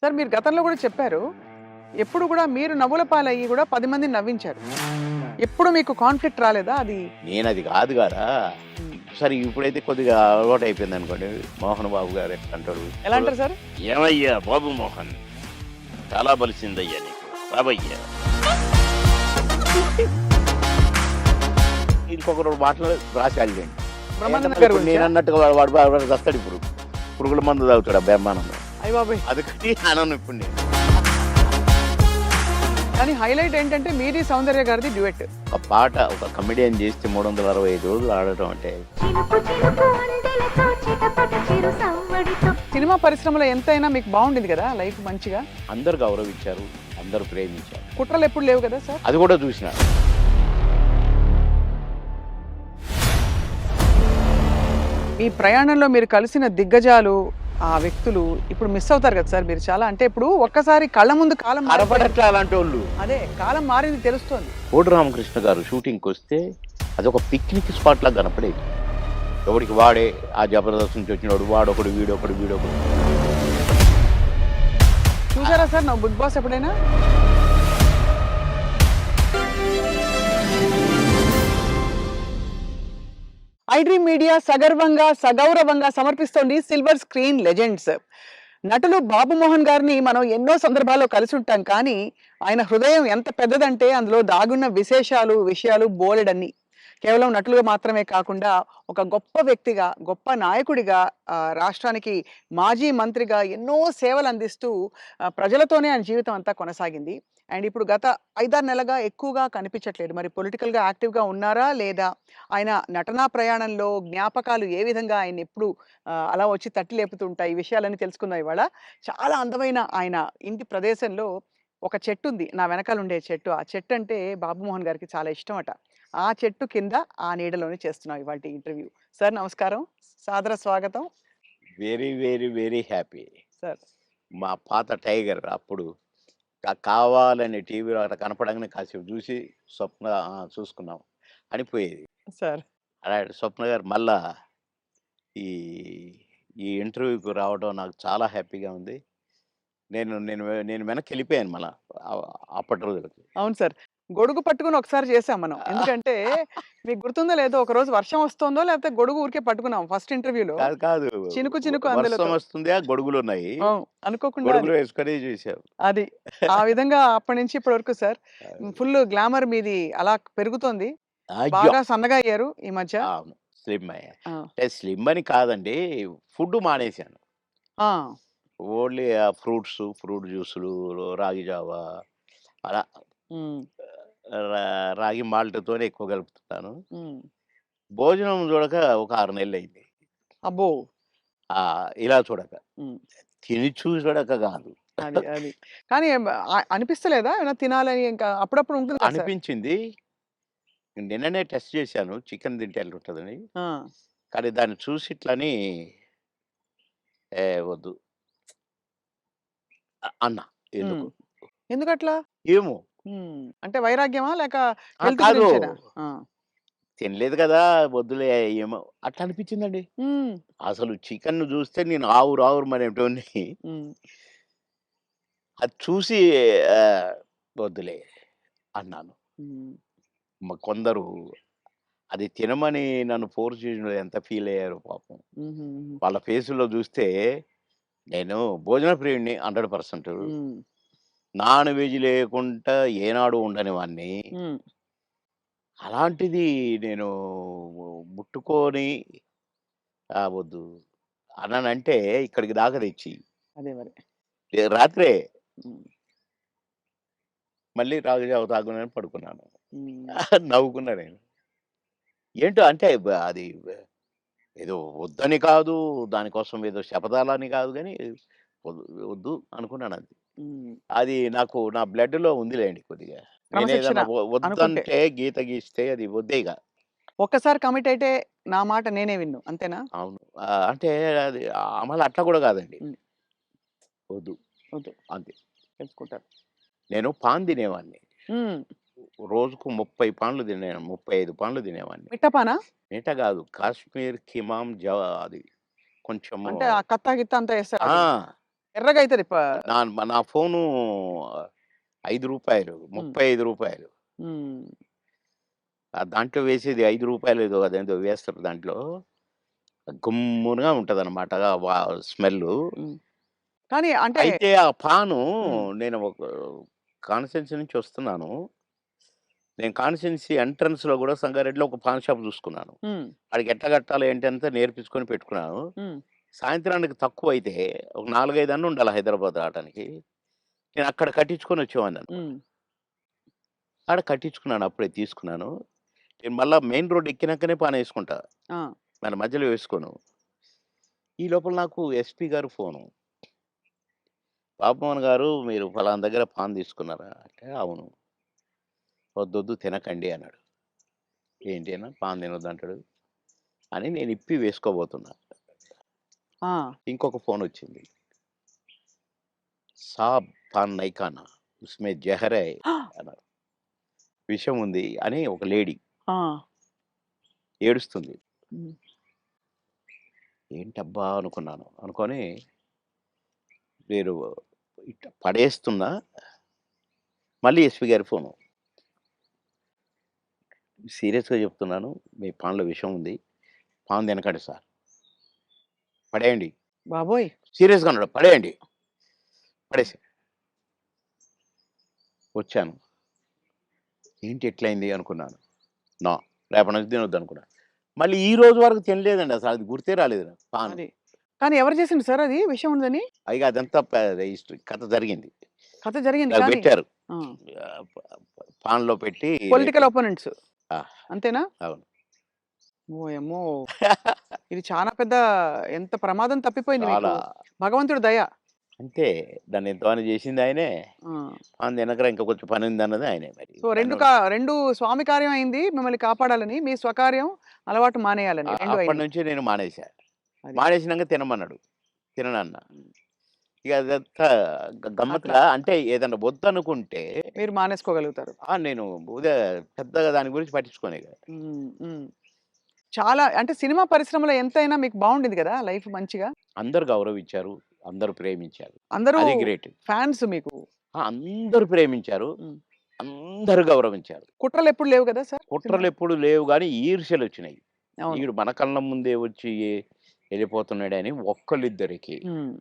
Sir మీరు గతంలో కూడా చెప్పారు. ఎప్పుడు కూడా మీరు నవ్వుల పాలయ్యి కూడా 10 మందిని నవ్వించారు. ఎప్పుడు మీకు కాన్‌ఫ్లిక్ట్ రాలేదా? అది నేనది కాదు కదా! హ్మ్. సరే ఇప్పుడైతే కొద్దిగా అలవాటయిపోయిందనుకోండి. మోహన్ బాబు గారు ఎట్లంటాడు, ఎలా అంటారు సార్? ఏమయ్యా బాబు మోహన్, చాలా బలిసిందయ్యా నీకు, రాబయ్యా. ఇంకొక 2 మాటలు రాసి అల్లేండి. బ్రహ్మానందం గారి గురించా? నేనన్నట్టుగా వాడు చస్తాడు ఇప్పుడు. పురుగుల మందు తాగుతాడు ఆ బ్రహ్మానందం. అయ్య బాబోయ్! అదొకటి అనను ఇప్పుడు నేను. కానీ హైలైట్ ఏంటంటే మీది సౌందర్య గారిది డ్యూయెట్. ఒక పాట ఒక కమెడియన్ చేస్తే 365 రోజులు ఆడటం అంటే చినుకు చినుకు అందెలతో చిటపట చిరు సవ్వడితో సినిమా పరిశ్రమలో ఎంతైనా మీకు బాగుండింది కదా లైఫ్ మంచిగా. అందరు గౌరవించారు, అందరూ ప్రేమించారు. కుట్రలు ఎప్పుడు లేవు కదా సార్? అది కూడా చూసిన. మీ ప్రయాణంలో మీరు కలిసిన దిగ్గజాలు, ఆ వ్యక్తులు ఇప్పుడు మిస్ అవుతారు కదా సార్ మీరు చాలా. అంటే ఇప్పుడు ఒక్కసారి కళ్ళ ముందు కాలం మారిపోయింది. కనపడట్లే అలాంటి వాళ్ళు. అదే కాలం మారింది తెలుస్తోంది. కోడి రామకృష్ణ గారు షూటింగ్కి వస్తే అదొక పిక్నిక్ స్పాట్ లాగా కనపడేది. ఎవడికి వాడే ఆ జబర్దస్త్ నుంచి వచ్చినోడు వాడొకడు వీడొకడు వీడొకడు. చూసారా సార్ నా బిగ్ బాస్ ఎప్పుడైనా? ఐడ్రీమ్ మీడియా సగర్వంగా సగౌరవంగా సమర్పిస్తోంది సిల్వర్ స్క్రీన్ లెజెండ్స్. నటులు బాబు మోహన్ గారిని మనం ఎన్నో సందర్భాల్లో కలిసి ఉంటాం, కానీ ఆయన హృదయం ఎంత పెద్దదంటే అందులో దాగున్న విశేషాలు విషయాలు బోలెడన్ని. కేవలం నటులుగా మాత్రమే కాకుండా ఒక గొప్ప వ్యక్తిగా, గొప్ప నాయకుడిగా, రాష్ట్రానికి మాజీ మంత్రిగా ఎన్నో సేవలు అందిస్తూ ప్రజలతోనే ఆయన జీవితం అంతా కొనసాగింది. అండ్ ఇప్పుడు గత 5-6 నెలలుగా ఎక్కువగా కనిపించట్లేదు. మరి పొలిటికల్‌గా యాక్టివ్‌గా ఉన్నారా? లేదా? ఆయన నటనా ప్రయాణంలో జ్ఞాపకాలు ఏ విధంగా ఆయన్నెప్పుడు అలా వచ్చి తట్టి లేపుతుంటాయి? ఈ విషయాలన్నీ తెలుసుకుందాం ఇవాళ. చాలా అందమైన ఆయన ఇంటి ప్రదేశంలో ఒక చెట్టుంది. నా వెనకాల ఉండే చెట్టు. ఆ చెట్టంటే బాబు మోహన్ గారికి చాలా ఇష్టమట. ఆ చెట్టు కింద, ఆ నీడలోనే చేస్తున్నాం ఇవాల్టి ఇంటర్వ్యూ. సార్ నమస్కారం. సాదర స్వాగతం. Very very very happy. Sir. మా పాత టైగర్ అప్పుడు కావాలని టీవీలో అట్లా కనపడంగానే కాసేపు చూసి స్వప్న చూసుకున్నాం అని పోయేది. సార్. అలాంటి స్వప్న గారు మళ్ళా ఈ ఈ ఇంటర్వ్యూకి రావడం నాకు చాలా హ్యాపీగా ఉంది. నేను నేను నేను వెనక్కి వెళ్ళిపోయాను మళ్ళా అప్పటి రోజులకి. అవును సార్. గొడుగు పట్టుకొని ఒకసారి చేసాం మనం. ఎందుకంటే మీకు గుర్తుందో లేదో ఒకరోజు వర్షం వస్తోందో లేకపోతే గొడుగు ఊరికే పట్టుకున్నాం ఫస్ట్ ఇంటర్వ్యూలో. కాదు కాదు, చినుకు చినుకు వర్షం అందులతో. వస్తుంది, ఆ గొడుగులు ఉన్నాయి, అనుకోకుండా అది. గొడుగులు వేసుకొని చూసాం. అది. ఆ విధంగా అప్పటి నుంచి ఇప్పటి వరకు సార్ ఫుల్ గ్లామర్ మీది అలా పెరుగుతోంది. అయ్యో, బాగా సన్నగా అయ్యారు ఈ మధ్య. అవును, స్లిమ్ అయ్యా. ఆ! అంటే స్లిమ్ అని కాదండి, ఫుడ్ మానేశాను. ఆ! ఓన్లీ ఫ్రూట్స్, ఫ్రూట్ జ్యూసులు, రాగి జావా అలా హ్మ్. రాగి మాల్ట్‌తోనే ఎక్కువ కలుపుతున్నాను. హ్మ్. భోజనం చూడక ఒక 6 నెలలయింది. అబ్బో! ఇలా చూడక. హ్మ్. తిని చూడక కాదు. అది. కానీ అనిపిస్తలేదా? ఏమైనా తినాలని ఇంకా అప్పుడప్పుడు ఉంటుంది కదా సార్. అనిపించింది. నిన్ననే టెస్ట్ చేశాను చికెన్ తింటే ఎట్లుంటదని. ఆ! కానీ దాన్ని చూసి ఇట్లని వద్దు అన్నా. హ్మ్. ఎందుకు? ఎందుకట్లా? ఏమో. అంటే వైరాగ్యమా? లేక హెల్త్ కాదు. గురించేనా? ఆ! తినలేదు కదా! వద్దులే ఏమో అట్లా అనిపించిందండి. హ్మ్. అసలు చికెన్‌ను చూస్తే నేను ఆవురు ఆవురుమనేటోడిని. హ్మ్. అది చూసి ఆహ్, వద్దులే అన్నాను. హ్మ్. కొందరు అది తినమని నన్ను ఫోర్స్ చేసినోళ్ళు ఎంత ఫీల్ అయ్యారో పాపం. హుహుహు. వాళ్ళ ఫేసుల్లో చూస్తే నేను భోజన ప్రియుడిని 100%. హ్మ్. నాన్ వెజ్ లేకుండా ఏనాడు ఉండని వాడిని. హ్మ్. అలాంటిది నేను ముట్టుకొని వద్దు అన్నానంటే ఇక్కడికి దాకా తెచ్చి అదే మరి. రాత్రే హ్మ్. మళ్ళీ రాగి జావ తాగునని పడుకున్నాను. హ్మ్. నవ్వుకున్నా నేను. ఏంటో అంటే అది ఏదో వద్దని కాదు, దానికోసం ఏదో శపథాలని కాదు గానీ, వద్దు వద్దు అనుకున్నానంతే. హ్మ్. అది నాకు నా బ్లడ్‌లో ఉందిలెండి కొద్దిగా. క్రమశిక్షణ నేనేదన్నా అనుకుంటే. వద్దంటే గీత గీస్తే అది వద్దే ఇగ. ఒక్కసారి కమిట్ అయితే నా మాట నేనే విన్ను. అంతేనా? అవును. అంటే అది మళ్ళీ అట్లా కూడా కాదండి. హ్మ్. వద్దు వద్దు. అంతే. తెలుసుకుంటారు. నేను పాన్ తినేవాడిని. హ్మ్. రోజుకు 30 పాన్లు తినేవాడిని. 35 పాన్లు తినేవాడిని. మిట్టపానా? మిగతా కాదు. కాశ్మీర్ కిమామ్ అది కొంచెము అంటే ఆ కత్తా గిత్తా అంతా ఏస్తారు ఆ! అది. ఎర్రగా అవుతుంది నా ఫోను రూ. 5, రూ. 35. దాంట్లో వేసేది రూ. 5 ఏదో అదేందో వేస్తారు దాంట్లో. గుమ్ముగా ఉంటదనమాట స్మెల్లు. కానీ అంటే అయితే ఆ పాను హ్మ్. నేను ఒక కాన్స్టిట్యున్సీ నుంచి వస్తున్నాను. నేను కాన్స్టిట్యున్సీ ఎంట్రన్స్‌లో గూడా సంగారెడ్డిలో ఒక పాన్ షాప్ చూసుకున్నాను. హ్మ్. ఆడికి ఎట్లా కట్టాలి ఏంటి అంతా నేర్పించుకొని పెట్టుకున్నాను. హ్మ్. సాయంత్రానికి తక్కువైతే ఒక 4, 5 అన్న ఉండాలి హైదరాబాద్ రావటానికి. నేను అక్కడ కట్టించుకొని వచ్చేవాడిననమాట. హ్మ్. ఆడ కట్టించుకున్నాను. అప్పుడే తీసుకున్నాను. నేను మళ్ళా మెయిన్ రోడ్ ఎక్కినాకనే పానేసుకుంటా. ఆ! మన మధ్యలో వేసుకోను. ఈ లోపల నాకు ఎస్పీ గారు ఫోను. "బాబుమోహన్ గారు మీరు ఫలానా దగ్గర పాన్ తీసుకున్నారా?" అంటే, "అవును." "వద్దొద్దు తినకండి" అన్నాడు. ఏంటి అన్నా పాన్ తినొద్దంటాడు అని నేను ఇప్పి వేసుకోబోతున్నా. ఆ! ఇంకొక ఫోనొచ్చింది. "సాబ్ పాన్ నహీ ఖానా ఉస్మే జహర్ హై" అన్నారు. విషం ఉంది అని ఒక లేడీ ఆ! ఏడుస్తుంది. హ్మ్. ఏంటబ్బా! అనుకున్నాను. అనుకోని నేను ఇట్ట పడేస్తున్నా. మళ్ళీ ఎస్పీ గారి ఫోను. "సీరియస్‌గా చెప్తున్నాను. మీ పాన్‌లో విషం ఉంది. పాన్ తినకండి సార్. పడేయండి." బాబోయ్! సీరియస్‌గా అన్నాడు. "పడేయండి." పడేసా. వచ్చాను. ఏంటి ఇట్లయింది అనుకున్నాను. నో. రేపటి నుంచి తినొద్దనుకున్నా. మళ్ళీ ఈ రోజు వరకు తినలేదండి అసలు. అది గుర్తే రాలేదు నాకు పాను. అది. కానీ ఎవరు చేసిండ్రు సార్ అది విషం ఉందని? ఇగ అదంతా హిస్టరీ కథ జరిగింది. కథ జరిగింది నాకు కానీ పెట్టారు. ఆ! ప పాన్‌లో పెట్టి రేపు పొలిటికల్ అపోనెంట్స్ ఆ! అంతేనా? అవును. ఓయమ్మో! ఇది చాలా పెద్ద ఎంత ప్రమాదం తప్పిపోయింది మీకు. చాలా. భగవంతుడి దయ. అంతే. దాన్ని ఎంతమని చేసింది ఆయనే. ఆ! పాన్ తినకరా ఇంకా కొంచెం పనుందన్నది ఆయనే మరి. సో 2 స్వామి కార్యం అయింది మిమ్మల్ని కాపాడాలని. మీ స్వకార్యం అలవాటు మానేయాలని 2 అయినాయి. అప్పటినుంచి నేను మానేసా. అది. మానేసినంక తినమన్నాడు. తిననన్నా. ఇక అదంతా అట్లా గమ్మత్తుగా అంటే ఏదన్నా వద్దనుకుంటే మీరు మానేసుకోగలుగుతారు. నేను పెద్దగా దాని గురించి పట్టించుకోను ఇక. హ్మ్. హ్మ్. చాలా అంటే సినిమా పరిశ్రమలో ఎంతైనా మీకు బావుండేది గదా! లైఫ్ మంచిగా. అందరూ గౌరవించారు. అందరూ ప్రేమించారు. అందరూ అది గ్రేట్. ఫాన్స్ మీకు. అందరూ ప్రేమించారు. హ్మ్. అందరూ గౌరవించారు. కుట్రలెప్పుడు లేవు గదా సార్ సినిమాలో? కుట్రలెప్పుడు లేవు గానీ ఈర్ష్యలొచ్చినాయి. అవును. ఈడు మన కళ్ళ ముందే వచ్చి ఎళ్ళిపోతున్నాడని ఒక్కళ్ళిద్దరికి. హ్మ్.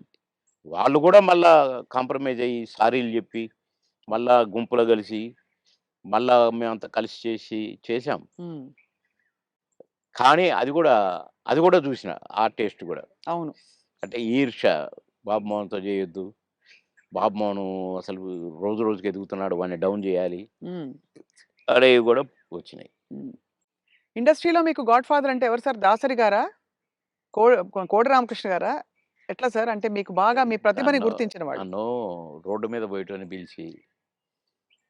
వాళ్ళు గూడా మళ్ళా కాంప్రమైజ్ అయ్యి సారీలు జెప్పి, మళ్ళా గుంపులో గలిసి, మళ్ళా మేమంతా కలిసి చేశాం. హ్మ్. కానీ అది గూడా జూసినా. ఆ టేస్ట్ గూడా. అవును. అంటే ఈర్ష్య. బాబు మోహన్‌తో జేయొద్దు. బాబు మోహను అసలు రోజు రోజుకి ఎదుగుతున్నాడు. వాడిని డౌన్ జేయాలి. హ్మ్. అనేవి గూడా వచ్చినాయి. హ్మ్. ఇండస్ట్రీలో మీకు గాడ్ ఫాదర్ అంటే ఎవరు సార్? దాసరి గారా? కో కోడి రామకృష్ణ గారా? ఎట్లా సార్? అంటే మీకు బాగా మీ ప్రతిభని నన్ను గుర్తించిన వాళ్ళు. నన్ను రోడ్డు మీద బోయేటోడిని పిలిచి,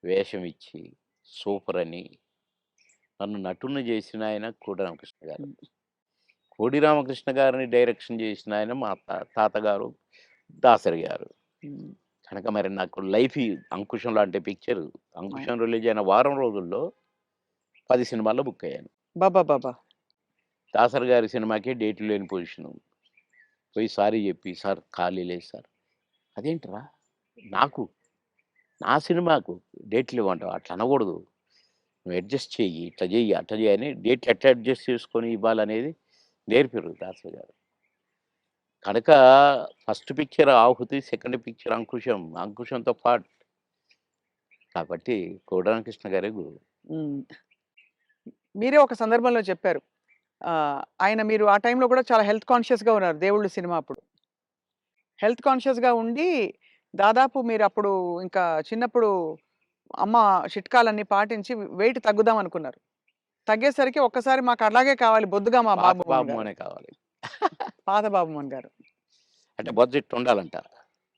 వేషం ఇచ్చి, సూపరని నన్ను నటుడిని జేసిన ఆయన కోడి రామకృష్ణ గారు. హ్మ్. కోడి రామకృష్ణ గారిని డైరెక్షన్ జేసిన ఆయన మా తాతగారు దాసరి గారు. హ్మ్. కనుక మరి నాకు లైఫ్ ఈ 'అంకుశం' లాంటి పిక్చర్ అవును. 'అంకుశం' రిలీజ్ అయిన వారం రోజుల్లో 10 సినిమాల్లో బుక్ అయ్యాను. అబ్బబ్బబ్బా! దాసరి గారి సినిమాకే డేట్లు లేని పొజిషను. పోయి సారీ జెప్పి, "సార్ ఖాళీ లేదు సార్." "అదేంట్రా? నాకు నా సినిమాకు డేట్లు ఇవ్వంటావా? అట్లా అనకూడదు. నువ్వు అడ్జస్ట్ చెయ్యి. ఇట్లా జెయ్యి, అట్లా జెయ్యి" అని డేట్లు ఎట్లా అడ్జస్ట్ చేసుకొని ఇవ్వాలనేది నేర్పిర్రు దాసరి గారు. కనుక ఫస్ట్ పిక్చర్ 'ఆహుతి', సెకండ్ పిక్చర్ 'అంకుశం'. 'అంకుశం'తో పాటు కాబట్టి కోడి రామకృష్ణ గారే గురువు. హ్మ్. మీరే ఒక సందర్భంలో చెప్పారు. ఆయన మీరు ఆ టైంలో కూడా చాలా హెల్త్ కాన్షియస్‌గా ఉన్నారు 'దేవుళ్ళు' సినిమా అప్పుడు. హెల్త్ కాన్షియస్‌గా ఉండి దాదాపు మీరప్పుడు ఇంకా చిన్నప్పుడు అమ్మ చిట్కాలన్నీ పాటించి వెయిట్ తగ్గుదాం అనుకున్నారు. తగ్గేసరికి ఒక్కసారి మాకు అలాగే కావాలి బొద్దుగా మా పాత బాబు బాబు మోహన్ గారు. మోనే కావాలి. పాత బాబు మోహన్ గారు. అంటే బొజ్జ ఇట్టుండాలంట.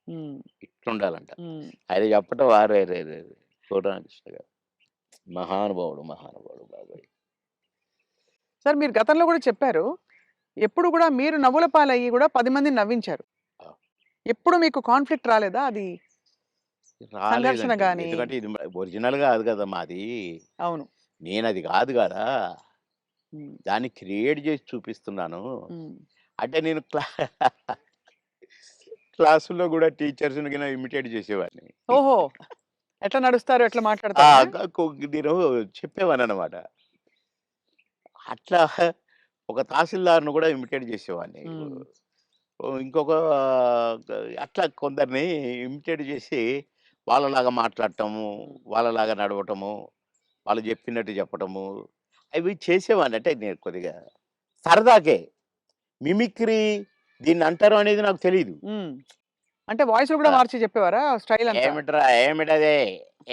హ్మ్. ఇట్లుండాలంట. హ్మ్. ఆయన చెప్పటం అరెరెరెరే! కోడి రామకృష్ణ గారు. మహానుభావుడు, మహానుభావుడు బాబోయ్! సార్ మీరు గతంలో కూడా చెప్పారు. ఎప్పుడు కూడా మీరు నవ్వుల పాలయ్యి కూడా 10 మందిని నవ్వించారు. ఆ! ఎప్పుడు మీకు కాన్‌ఫ్లిక్ట్ రాలేదా? అది సంఘర్షణ రాలేదండి. గాని ఎందుకంటే ఇది ఒరిజినల్ గాదు గదా! మాది. అవును. నేనది గాదు గదా! హ్మ్. దాన్ని క్రియేట్ జేసి చూపిస్తున్నాను. హ్మ్. అంటే నేను క్లాసుల్లో కూడా టీచర్స్ని కింద ఇమిటేట్ చేసేవాడిని. ఓహో! ఎట్లా నడుస్తారు? ఎట్లా ఆ! మాట్లాడతారా? నేను చెప్పేవాడిని అనమాట. అట్లా ఒక తహసీల్దార్‌ని కూడా ఇమిటేట్ చేసేవాడిని. హ్మ్. ఇంకొక అట్లా కొందరిని ఇమిటేట్ చేసి వాళ్ళలాగా మాట్లాడటము, హ్మ్. వాళ్ళలాగా నడవటము, వాళ్ళు చెప్పినట్టు చెప్పటము, అవి చేసేవాడిని. అంటే నేను కొద్దిగా సరదాకే. మిమిక్రీ దీన్నంటారు అనేది నాకు తెలీదు. హ్మ్. అంటే వాయిస్‌లు కూడా ఆ! మార్చి చెప్పేవారా? స్టైల్ అంతా? ఏమిట్రా ఏమిటది?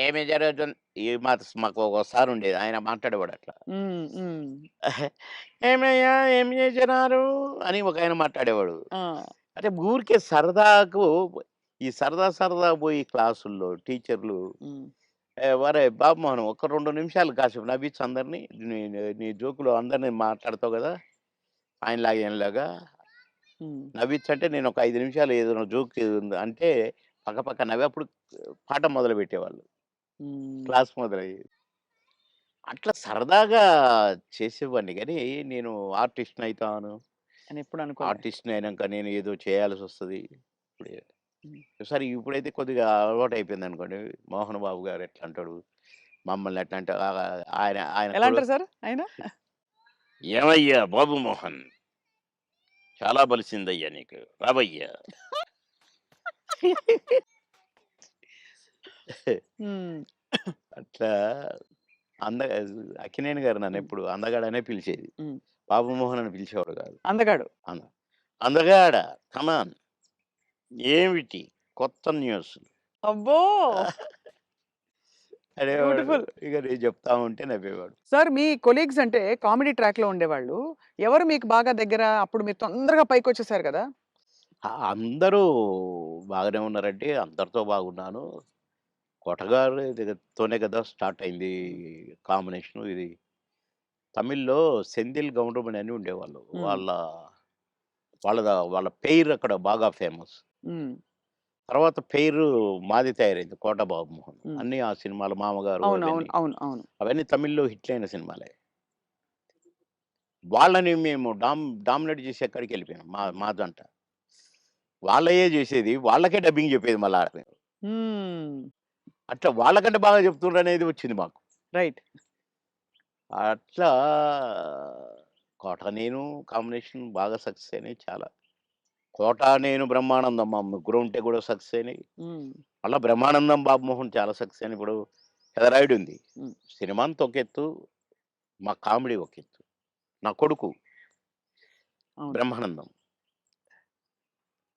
ఏమి జరుగుతుంది? మాకు ఒక సారుండేది. ఆయన మాట్లాడేవాడు అట్లా. హ్మ్. హ్మ్. "ఏమయ్యా ఏం చేసినారు?" అని ఒకాయన మాట్లాడేవాడు. ఆ! అంటే ఊరికే సరదాకు ఈ సరదా సరదా పోయి క్లాసుల్లో టీచర్లు హ్మ్. "ఒరేయ్ బాబుమోహన్ ఒక్క 2 నిమిషాలు కాసేపు నవ్వించు అందరిని. నీ నీ జోకులు అందరిని మాట్లాడతావు కదా! ఆయనలాగా ఈయనలాగా హ్మ్. నవ్వించంటే నేను ఒక 5 నిమిషాలు ఏదైనా జోక్ అంటే పక్కపక్క నవ్వి అప్పుడు పాఠం మొదలుపెట్టేవాళ్ళు. హ్మ్. క్లాస్ మొదలయ్యేది. అట్లా సరదాగా చేసేవాడిని గానీ, నేను ఆర్టిస్ట్‌ని అయితాను. అని ఎప్పుడు అనుకోలే. ఆర్టిస్ట్‌ని అయినంక నేను ఏదో చేయాల్సొస్తది. ఇప్పుడే హ్మ్. సరే ఇప్పుడైతే కొద్దిగా అలవాటయిపోయిందనుకోండి. 'మోహన్ బాబు' గారు ఎట్లా అంటాడు, మమ్మల్ని ఎట్లా అంటే ఆయన ఆయన ఎలా అంటారు సార్ ఆయన? ఏమయ్యా బాబు మోహన్, చాలా బలిసిందయ్యా నీకు, రావయ్యా. హ్మ్. అట్లా అంద అక్కినేని గారు హ్మ్. నన్నెప్పుడు అందగాడనే పిలిచేది. హ్మ్. బాబు మోహన్ అని పిలిచేవాడు కాదు. అందగాడు. అంద అందగాడ కమాన్ ఏమిటి కొత్త న్యూస్ అబ్బో! అనేవాడు. బ్యూటిఫుల్. ఇక నేను చెప్తా ఉంటే నవ్వేవాడు. సార్ మీ కొలీగ్స్ అంటే కామెడీ ట్రాక్‌లో ఉండేవాళ్ళు. ఎవరు మీకు బాగా దగ్గర? అప్పుడు మీరు తొందరగా పైకొచ్చేసారు కదా! అందరూ బాగానే ఉన్నారండి. అందరితో బాగున్నాను. కొటగారి దగ్గరతోనే కదా స్టార్ట్ అయింది హ్మ్. కాంబినేషను ఇది. తమిళ్‌లో సెంధిల్ గౌండమణి అని ఉండేవాళ్ళు. హ్మ్. వాళ్ళ పెయిర్ అక్కడ బాగా ఫేమస్. హ్మ్. తర్వాత పెయిరు మాది తయారైంది 'కోట బాబుమోహన్.' హ్మ్. అన్నీ ఆ సినిమాలు 'మామగారు' అవును. అవును. అవన్నీ. అవును. అవును. అవన్నీ తమిళ్‌లో హిట్లయిన సినిమాలే. వాళ్ళని మేము డామినేట్ చేసి ఎక్కడికెళ్ళిపోయాం మా జంట. వాళ్ళయే చేసేది. వాళ్ళకే డబ్బింగ్ చెప్పేది మళ్ళా. హ్మ్. అట్లా వాళ్ళకంటే బాగా చెప్తుండ్రనేది వచ్చింది మాకు. రైట్. అట్లా 'కోట నేను' కాంబినేషన్ బాగా సక్సెస్ అయినాయి చాలా. 'కోట నేను' 'బ్రహ్మానందం' మా ముగ్గురం ఉంటే కూడా సక్సెస్ అయినాయి. హ్మ్. మళ్ళా 'బ్రహ్మానందం' 'బాబుమోహన్' చాలా సక్సెస్ అయినాయి. ఇప్పుడు 'పెదరాయుడు' ఉంది. హ్మ్. సినిమా అంతా ఒక ఎత్తు, మా కామెడీ ఒక ఎత్తు. నా కొడుకు అవును. 'బ్రహ్మానందం'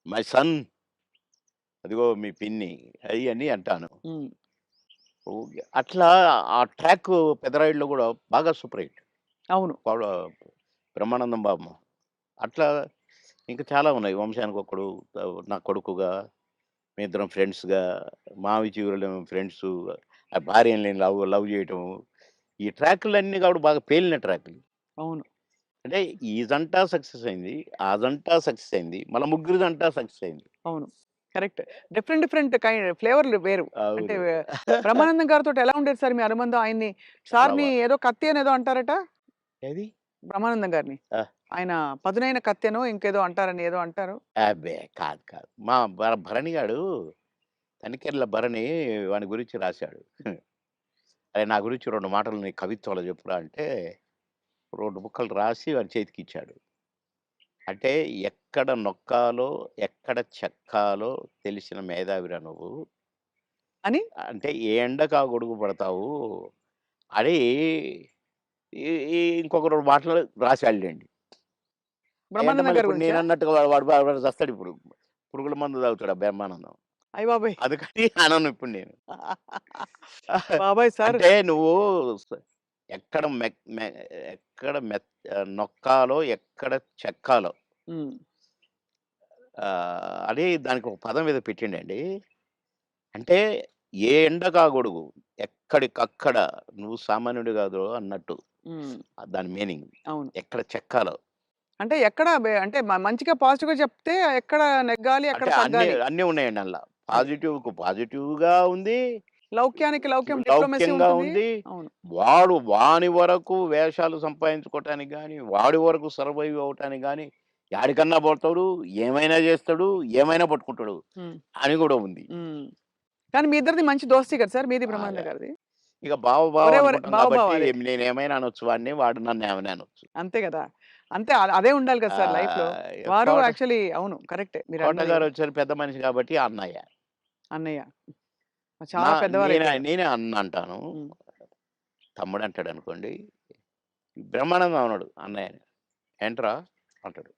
మై సన్ అదిగో మీ పిన్ని అయ్యని అంటాను. హ్మ్. ఓకే. అట్లా ఆ ట్రాక్ 'పెదరాయుడులో' కూడా బాగా సూపర్ హిట్. అవును. పవడ 'బ్రహ్మానందం' బాబు. అట్లా ఇంకా చాలా ఉన్నాయి. 'వంశానికొక్కడు', నా కొడుకుగా, మేమిద్దరం ఫ్రెండ్స్‌గా, 'మావి చిగురులేమో' ఫ్రెండ్సు, ఆ భార్యని నేను లవ్ లవ్ చేయటము. ఈ ట్రాకులన్నీ కూడా బాగా పేలిన ట్రాకులు. అవును. అంటే ఈ జంట సక్సెస్ అయింది. ఆ జంట సక్సెస్ అయింది. మళ్ళా ముగ్గురి జంట సక్సెస్ అయింది. అవును. కరెక్ట్. డిఫరెంట్ డిఫరెంట్ ఫ్లేవర్‌లు వేరు. అంటే అవును. బ్రహ్మానందం గారితోటి ఎలా ఉండేది సార్ మీ అనుబంధం? ఆయన్ని చాలా సార్‌ని ఏదో కత్తి అనేదో అంటారట? ఏది? బ్రహ్మానందం గారిని. ఆ! ఆయన పదునైన కత్తెనో ఇంకేదో అంటారని ఏదో అంటారు. అబ్బే! కాదు. మా భరణి గాడు తనికెళ్ళ భరణి వాని గురించి రాశాడు. అరే! నా గురించి 2 మాటలు నీ కవిత్వంలో చెప్పురా అంటే 2 ముక్కలు రాసి వాని చేతికిచ్చాడు. అంటే ఎక్కడ నొక్కాలో, ఎక్కడ చెక్కాలో తెలిసిన మేధావిరా నువ్వు. అని అంటే ఏ ఎండకు ఆ గొడుగు పడతావు అని ఈ ఈ ఇంకొక 2 మాటలు రాసాడులెండి. అంటే బ్రహ్మానందం మళ్ళీ గారి ఇప్పుడు గురించా? నేనన్నట్టుగా వాడు చస్తాడిప్పుడు. పురుగుల మందు తాగుతాడు ఆ బ్రహ్మానందం. అయ్య బాబోయ్! అందుకని అనను ఇప్పుడు నేను. బాబోయ్! సార్ అంటే నువ్వు స ఎక్కడ మెక్ మె ఎక్కడ నొక్కాలో, ఎక్కడ చెక్కాలో హ్మ్. అని దానికి ఒక పదం ఏదో పెట్టిండండి. అంటే ఏ ఎండకా గొడుగు, ఎక్కడికక్కడ నువ్వు సామాన్యుడు కాదు అన్నట్టు. హ్మ్. దాని మీనింగ్. అవును. ఎక్కడ చెక్కాలో. అంటే ఎక్కడ అంటే మంచిగా పాజిటివ్‌గా చెప్తే ఎక్కడ నెగ్గాలి, ఎక్కడ అంటే అన్నీ తగ్గాలి. అన్నీ ఉన్నాయండి అందుల. అది. పాజిటివ్‌కు పాజిటివ్‌గా ఉంది. లౌక్యానికి లౌక్యం డిప్లొమసీ లౌక్యంగా ఉంటుంది. ఉంది. అవును. వాని వరకు వేషాలు సంపాదించుకోవటానికి గాని, వాడి వరకు సర్వైవ్ అవ్వటానికి గాని, యాడికన్నా పోతాడు, ఏమైనా చేస్తాడు, ఏమైనా పట్టుకుంటాడు హ్మ్. అని కూడా ఉంది. హ్మ్. కానీ మీ ఇద్దరిది మంచి దోస్తీ కదా సార్ మీది బ్రహ్మానంద బాగా. గారిది. ఇక బావ బావ ఒరే ఒరే అనుకుంటాం బావ బావ కాబట్టి అదే. నేనేమైనా అనొచ్చు వాడిని, వాడు నన్ను ఏమైనా అనొచ్చు. అంతే కదా! అంతే అదే ఉండాలి కదా సార్ లైఫ్‌లో. వారు కోట యాక్చువల్లీ అవును. కరెక్టే కోట మీరన్నది. గారు వచ్చారు పెద్ద మనిషి కాబట్టి అన్నయ్య. అన్నయ్య. నా చాలా నేనే పెద్దవారైపోయారు. నేనే అన్న అంటాను. హ్మ్. తమ్ముడు అంటాడనుకోండి. బ్రహ్మానందం అనడు అన్నయ్యని. ఏంట్రా అంటాడు.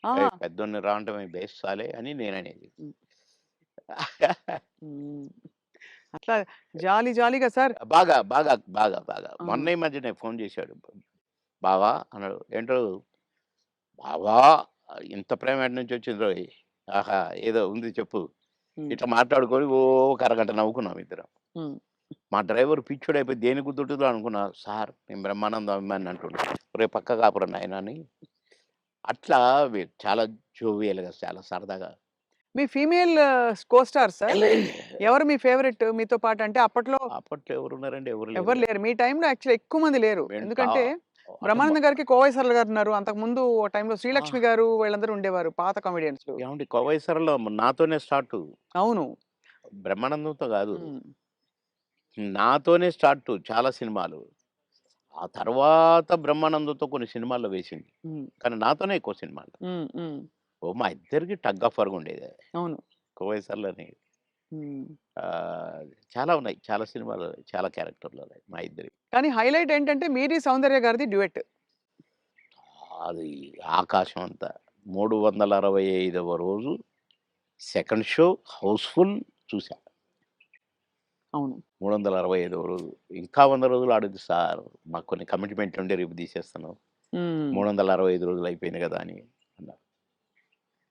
ఆహా! ఏయ్! పెద్దోడిని రా అంటే బేస్సాలే అని నేననేది. హ్మ్. హ్మ్. అట్లా జాలీ జాలీగా సార్. బాగా, బాగా, బాగా, బాగా. ఆ! మొన్న ఈ మధ్యనే ఫోన్ చేశాడు. బావా అన్నాడు. ఏంటో బావా ఇంత ప్రేమ ఎటు నుంచి వచ్చిందోయ్! ఆహా! ఏదో ఉంది చెప్పు. హ్మ్. ఇట్లా మాట్లాడుకొని ఓ ఒక అరగంట నవ్వుకున్నాం ఇద్దరం. హ్మ్. మా డ్రైవర్ పిచ్చోడైపోయి దేనికి గుద్దుతుందో అనుకున్నా. సార్ నేను బ్రహ్మానందం అభిమానిని అంటుండు. ఒరేయ్ పక్కకు ఆపురా నాయనా అని. అట్లా చాలా జోవియల్‌గా చాలా సరదాగా. మీ ఫీమేల్ కో స్టార్ సార్? ఎవరు మీ ఫేవరెట్ మీతో పాటు? అంటే అప్పట్లో అప్పట్లో ఎవరున్నారండి? ఎవరు లేరు. ఎవరు లేరు. మీ టైమ్‌లో యాక్చువల్లీ ఎక్కువ మంది లేరు. వెంట ఎందుకంటే అంటే బ్రహ్మానందం గారికి కోవై సరళ గారున్నారు. అంతకుముందు ఓ టైమ్‌లో ఆ! శ్రీలక్ష్మి గారు వీళ్ళందరూ ఉండేవారు పాత కామెడియన్స్‌లు. ఏవండీ 'కోవైసరలో' నాతోనే స్టార్టు. అవును. బ్రహ్మానందంతో గాదు. హ్మ్. నాతోనే స్టార్టు చాలా సినిమాలు. ఆ తర్వాత బ్రహ్మానందంతో కొన్ని సినిమాల్లో వేసింది. హ్మ్. కానీ నాతోనే ఎక్కువ సినిమాలు. హ్మ్. హ్మ్. మా ఇద్దరికి టగ్ ఆఫ్ వార్‌గా ఉండేది. అవును. 'కోవైసర్‌లోని' హ్మ్. చాలా ఉన్నాయి. చాలా సినిమాలు, చాలా క్యారెక్టర్‌లు ఉన్నాయి మా ఇద్దరివి. కానీ హైలైట్ ఏంటంటే మీది సౌందర్య గారిది డ్యూయెట్. అది ఆకాశం అంత. 365వ రోజు సెకండ్ షో హౌస్‌ఫుల్ చూసా. అవును. 365వ రోజు. ఇంకా 100 రోజులు ఆడుద్ది సార్. మాకు కొన్ని కమిట్మెంట్లు ఉండి రేపు తీసేస్తున్నాం. హ్మ్. 365 రోజులు అయిపోయింది కదా! అని అన్నారు.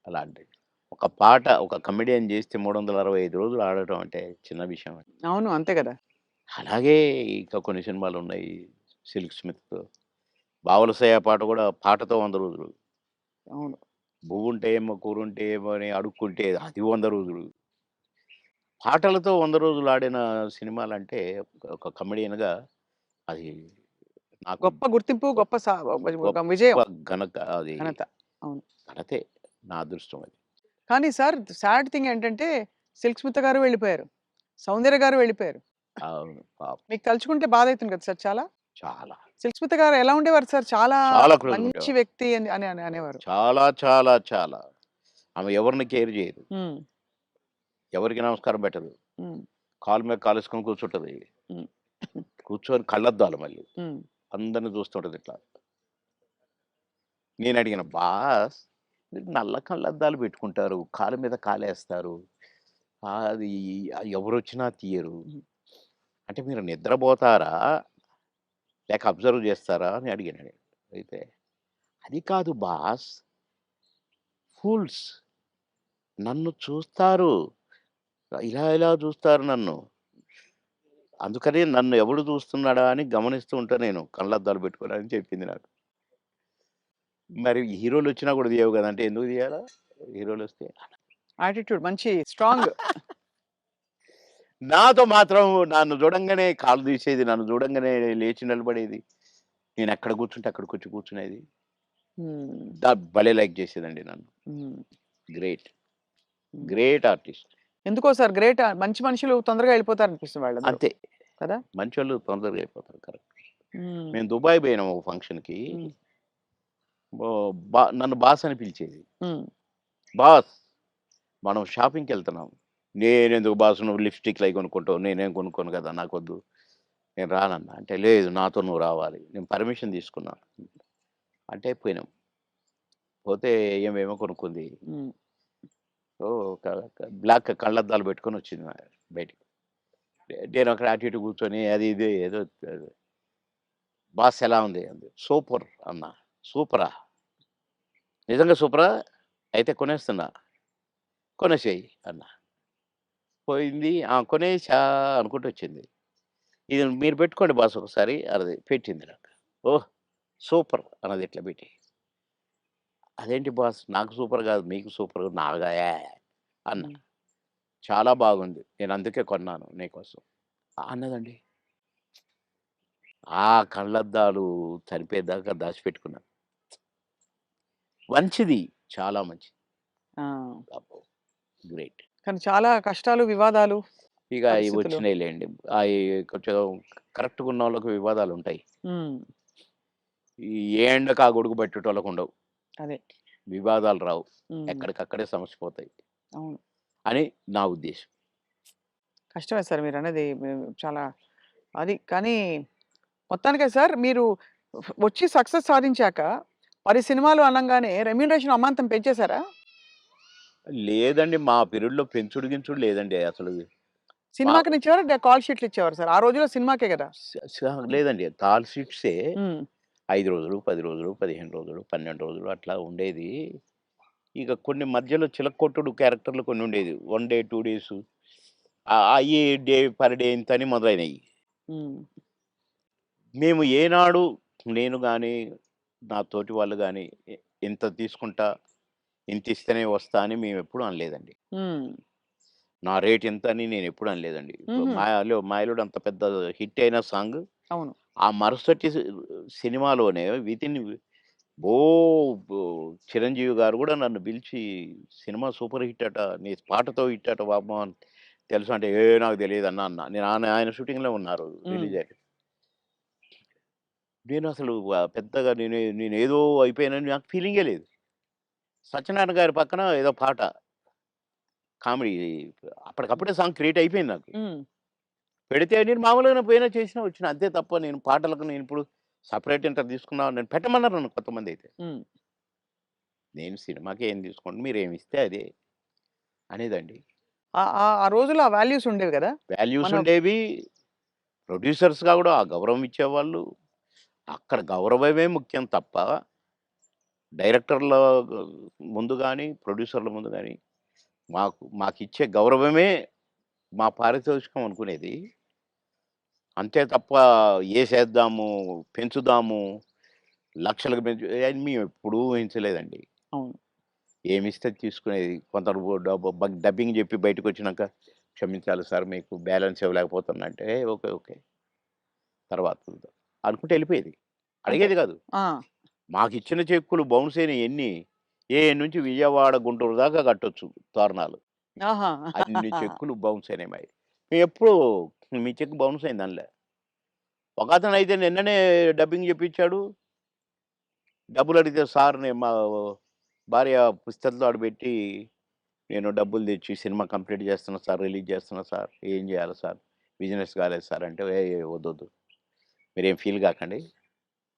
అలాంటిది. ఒక పాట ఒక కమెడియన్ చేస్తే 365 రోజులు ఆడటం అంటే చిన్న విషయం. అవును. అంతే కదా! అలాగే ఇంకా కొన్ని సినిమాలున్నాయి. 'సిల్క్ స్మిత్‌తో' 'బావలసయ్య' పాట కూడా పాటతో 100 రోజులు. అవును. 'బువ్వుంటే ఏమో కూరుంటే ఏమో' అని అడుక్కుంటే అది 100 రోజులు. పాటలతో 100 రోజులు ఆడిన సినిమాలంటే ఒక కమెడియన్‌గా అది నాకు గొప్ప గుర్తింపు, గొప్ప గొప్ప ఒక గొప్ప విజయం. అది ఘనత. అవును. ఘనతే. నా అదృష్టం అది. కానీ సార్ సాడ్ థింగ్ ఏంటంటే 'సిల్క్ స్మిత' గారు వెళ్ళిపోయారు. 'సౌందర్య' గారు వెళ్ళిపోయారు. అవును. పాపం. మీకు తలుచుకుంటే బాధైతుంది కదా సార్ చాలా? చాలా. 'సిల్క్ స్మిత' గారు ఎలా ఉండేవారు సార్? చాలా చాలా క్లోజ్‌గా మంచి ఉండేవారు. వ్యక్తి అని అని అని అనేవారు. చాలా, చాలా, చాలా. ఆమె ఎవరిని కేర్ చేయదు. హ్మ్. ఎవరికీ నమస్కారం పెట్టదు. హ్మ్. కాలు మీద కాలేసుకొని కూర్చుంటది. హ్మ్. కూర్చొని కళ్ళద్దాలు మళ్ళీ. హ్మ్. అందరిని చూస్తుంటది ఇట్లా. నేనడిగిన, "బాస్ మీరు నల్ల కళ్ళద్దాలు పెట్టుకుంటారు. కాలు మీద కాలేస్తారు. అది ఎవరొచ్చినా తీయరు. హ్మ్. అంటే మీరు నిద్రపోతారా? లేక అబ్జర్వ్ చేస్తారా?" అని అడిగాను నేను. అయితే, "అది కాదు బాస్ ఫూల్స్ నన్ను చూస్తారు. ఇలా ఇలా చూస్తారు నన్ను. అందుకని నన్ను ఎవడు చూస్తున్నాడా అని గమనిస్తూ ఉంటా నేను కళ్ళద్దాలు పెట్టుకొని" అని చెప్పింది నాకు. మరి హీరోలొచ్చినా కూడా తీయవు గదా! అంటే ఎందుకు తీయాలా? హీరోలొస్తే? యాటిట్యూడ్ మంచి స్ట్రాంగ్. నాతో మాత్రం నన్ను చూడంగానే కాళ్ళు తీసేది. నన్ను చూడంగానే లేచి నిలబడేది. నేనెక్కడ కూర్చుంటే అక్కడికొచ్చి కూర్చునేది. హ్మ్. భలే లైక్ చేసేదండి నన్ను. హ్మ్. గ్రేట్. హ్మ్. Great artist. ఎందుకో సార్ గ్రేట్ మంచి మనుషులు తొందరగా వెళ్ళిపోతారనిపిస్తుంది వాళ్ళందరూ. అంతే. కదా! మంచోళ్ళు తొందరగా అయిపోతారు. కరెక్ట్. హ్మ్. మేము దుబాయ్ పోయినాం ఒక ఫంక్షన్‌కి. హ్మ్. నన్ను బాస్ అని పిలిచేది. హ్మ్. బాస్ మనం షాపింగ్‌కెళ్తున్నాం. నేనెందుకు బాస్ నువ్వు లిప్‌స్టిక్‌లయి కొనుక్కుంటావు. నేనేం కొనుక్కోను కదా! నాకొద్దు. నేను రానన్నా. అంటే లేదు నాతో నువ్వు రావాలి. నేను పర్మిషన్ తీసుకున్నా. అంటే పోయినాం. పోతే ఈమేమో కొనుక్కుంది. హ్మ్. ఓహ్! బ్లాక్ కళ్ళద్దాలు పెట్టుకొనొచ్చింది బయటికి. నేనక్కడ అటు ఇటు కూర్చొని అది ఇది ఏదో బాస్ ఎలా ఉంది? అంది. సూపర్ అన్నా. సూపరా? నిజంగా సూపరా? అయితే కొనేస్తున్నా. కొనేసేయి అన్నా. పోయింది. ఆ! కొనేసా అనుకుంటూ వచ్చింది. ఇది మీరు పెట్టుకోండి బాస్ ఒకసారి అన్నది. పెట్టింది నాకు. ఓహ్! సూపర్ అన్నది ఇట్లా పెట్టి. అదేంటి బాస్ నాకు సూపర్ కాదు మీకు సూపర్ నాగా అన్నా. హ్మ్. చాలా బాగుంది. నేను అందుకే కొన్నాను నీకోసం. అన్నదండి. ఆ కళ్ళద్దాలు చనిపోయేదాకా దాచిపెట్టుకున్నాను. మంచిది. చాలా మంచిది. ఆ! అబ్బో! గ్రేట్. కానీ చాలా కష్టాలు, వివాదాలు, ఇక అయి పరిస్థితులు. వచ్చినాయిలెండి. అయి కొంచెం కరెక్ట్‌గా ఉన్నోళ్ళకి వివాదాలుంటాయి. హ్మ్. ఏ ఎండకు ఆ గొడుగు పట్టేటోళ్ళకుండవు. అదే. వివాదాలు రావు. హ్మ్. ఎక్కడికక్కడే సమసిపోతాయి అవును. అని నా ఉద్దేశం. కష్టమే సార్ మీరన్నది. చాలా అది కానీ మొత్తానికే సార్ మీరు వచ్చి సక్సెస్ సాధించాక 10 సినిమాలు అనంగానే రెమ్యూనరేషన్ అమాంతం పెంచేసారా? లేదండి. మా పీరియడ్‌లో పెంచుడు గించుడు లేదండి అసలు. మా సినిమాకినిచ్చేవారా? కాల్ షీట్లు ఇచ్చేవారా సార్? ఆ రోజుల్లో సినిమాకే గదా! స స లేదండి. కాల్ షీట్సే హ్మ్. 5 రోజులు, 10 రోజులు, 15 రోజులు, 12 రోజులు అట్లా ఉండేది. ఇక కొన్ని మధ్యలో చిలక్కొట్టుడు క్యారెక్టర్‌లు కొన్ని ఉండేది. 1 డే, 2 డేసు అయ్యి డే పర్ డే ఇంతని మొదలైనయి. హ్మ్. మేము ఏనాడు నేను గాని, నా తోటి వాళ్ళు గాని ఇంత తీసుకుంటా, ఇంతిస్తేనే వస్తా అని మేమెప్పుడు అనలేదండి. హ్మ్. నా రేట్ ఇంత అని నేనెప్పుడు అనలేదండి. ఇప్పుడు హుహు. 'మాయలోడు' అంత పెద్ద హిట్ అయిన సాంగ్ అవును. ఆ మరుసటి సినిమాలోనే వితిన్ ఓ బో చిరంజీవి గారు గూడా నన్ను పిలిచి "సినిమా సూపర్ హిట్ అట. నీ పాటతో హిట్ అట బాబు" అని తెలుసా అంటే, నాకు తెలీదన్నా" అన్నా. నేను ఆయన షూటింగ్‌లో ఉన్నారు హ్మ్. రిలీజ్ అయ్యాక. నేనసలు పెద్దగా నేనేదో అయిపోయానని నాకు ఫీలింగే లేదు. సత్యనారాయణ గారి పక్కన ఏదో పాట కామెడీ అప్పటికప్పుడే సాంగ్ క్రియేట్ అయిపోయింది నాకు. హ్మ్. పెడితే నేను మామూలుగానే పోయినా, చేసినా, వచ్చినా. అంతే తప్ప నేను పాటలకు నేనిప్పుడు సెపరేట్ ఇంత తీసుకున్నా నేను పెట్టమన్నారు నన్ను కొంతమందైతే. హ్మ్. నేను సినిమాకి ఏం తీసుకోండి మీరేమిస్తే అదే అనేదండి. ఆ రోజుల్లో ఆ వాల్యూస్ ఉండేవి గదా! వాల్యూస్ మన ఉండేవి. ప్రొడ్యూసర్స్‌గా గూడా ఆ గౌరవం ఇచ్చేవాళ్ళు. అక్కడ గౌరవమే ముఖ్యం తప్ప డైరెక్టర్ల ముందు గాని, ప్రొడ్యూసర్ల ముందు గాని మాకిచ్చే గౌరవమే మా పారితోషికం అనుకునేది. అంతే తప్ప ఏసేద్దాము, పెంచుదాము, లక్షలకు అని మేమెప్పుడూ ఊహించలేదండి. అవును. ఏమిస్తే తీసుకునేది. కొందరు డబ్బింగ్ జెప్పి బయటకొచ్చినాక, "క్షమించాలి సార్ మీకు బ్యాలెన్స్ ఇవ్వలేకపోతున్నా" అంటే, ఓకే. ఓకే. తర్వాత చూద్దాం అనుకుంటూ ఎళ్ళిపోయేది. అంతే. అడిగేది గాదు. ఆ! మాకిచ్చిన చెక్కులు బౌన్స్ అయినయి ఎన్ని, నుంచి విజయవాడ, గుంటూరు దాకా కట్టొచ్చు తోరణాలు. ఆహా! అన్ని చెక్కులు బౌన్స్ అయినాయి మాయి. మేమెప్పుడు మీ చెక్ బౌన్స్ అయిందనలే. ఒకతనయితే నిన్ననే డబ్బింగ్ జెప్పించాడు. డబ్బులడిగితే సార్ నేను మా భార్య పుస్తెలతో ఆడబెట్టి, నేను డబ్బులు తెచ్చి సినిమా కంప్లీట్ చేస్తున్నా సార్, రిలీజ్ చేస్తున్నా సార్. ఏం చేయాలి సార్? బిజినెస్ కాలేదు సార్ అంటే, వద్దొద్దు. మీరేం ఫీల్ కాకండి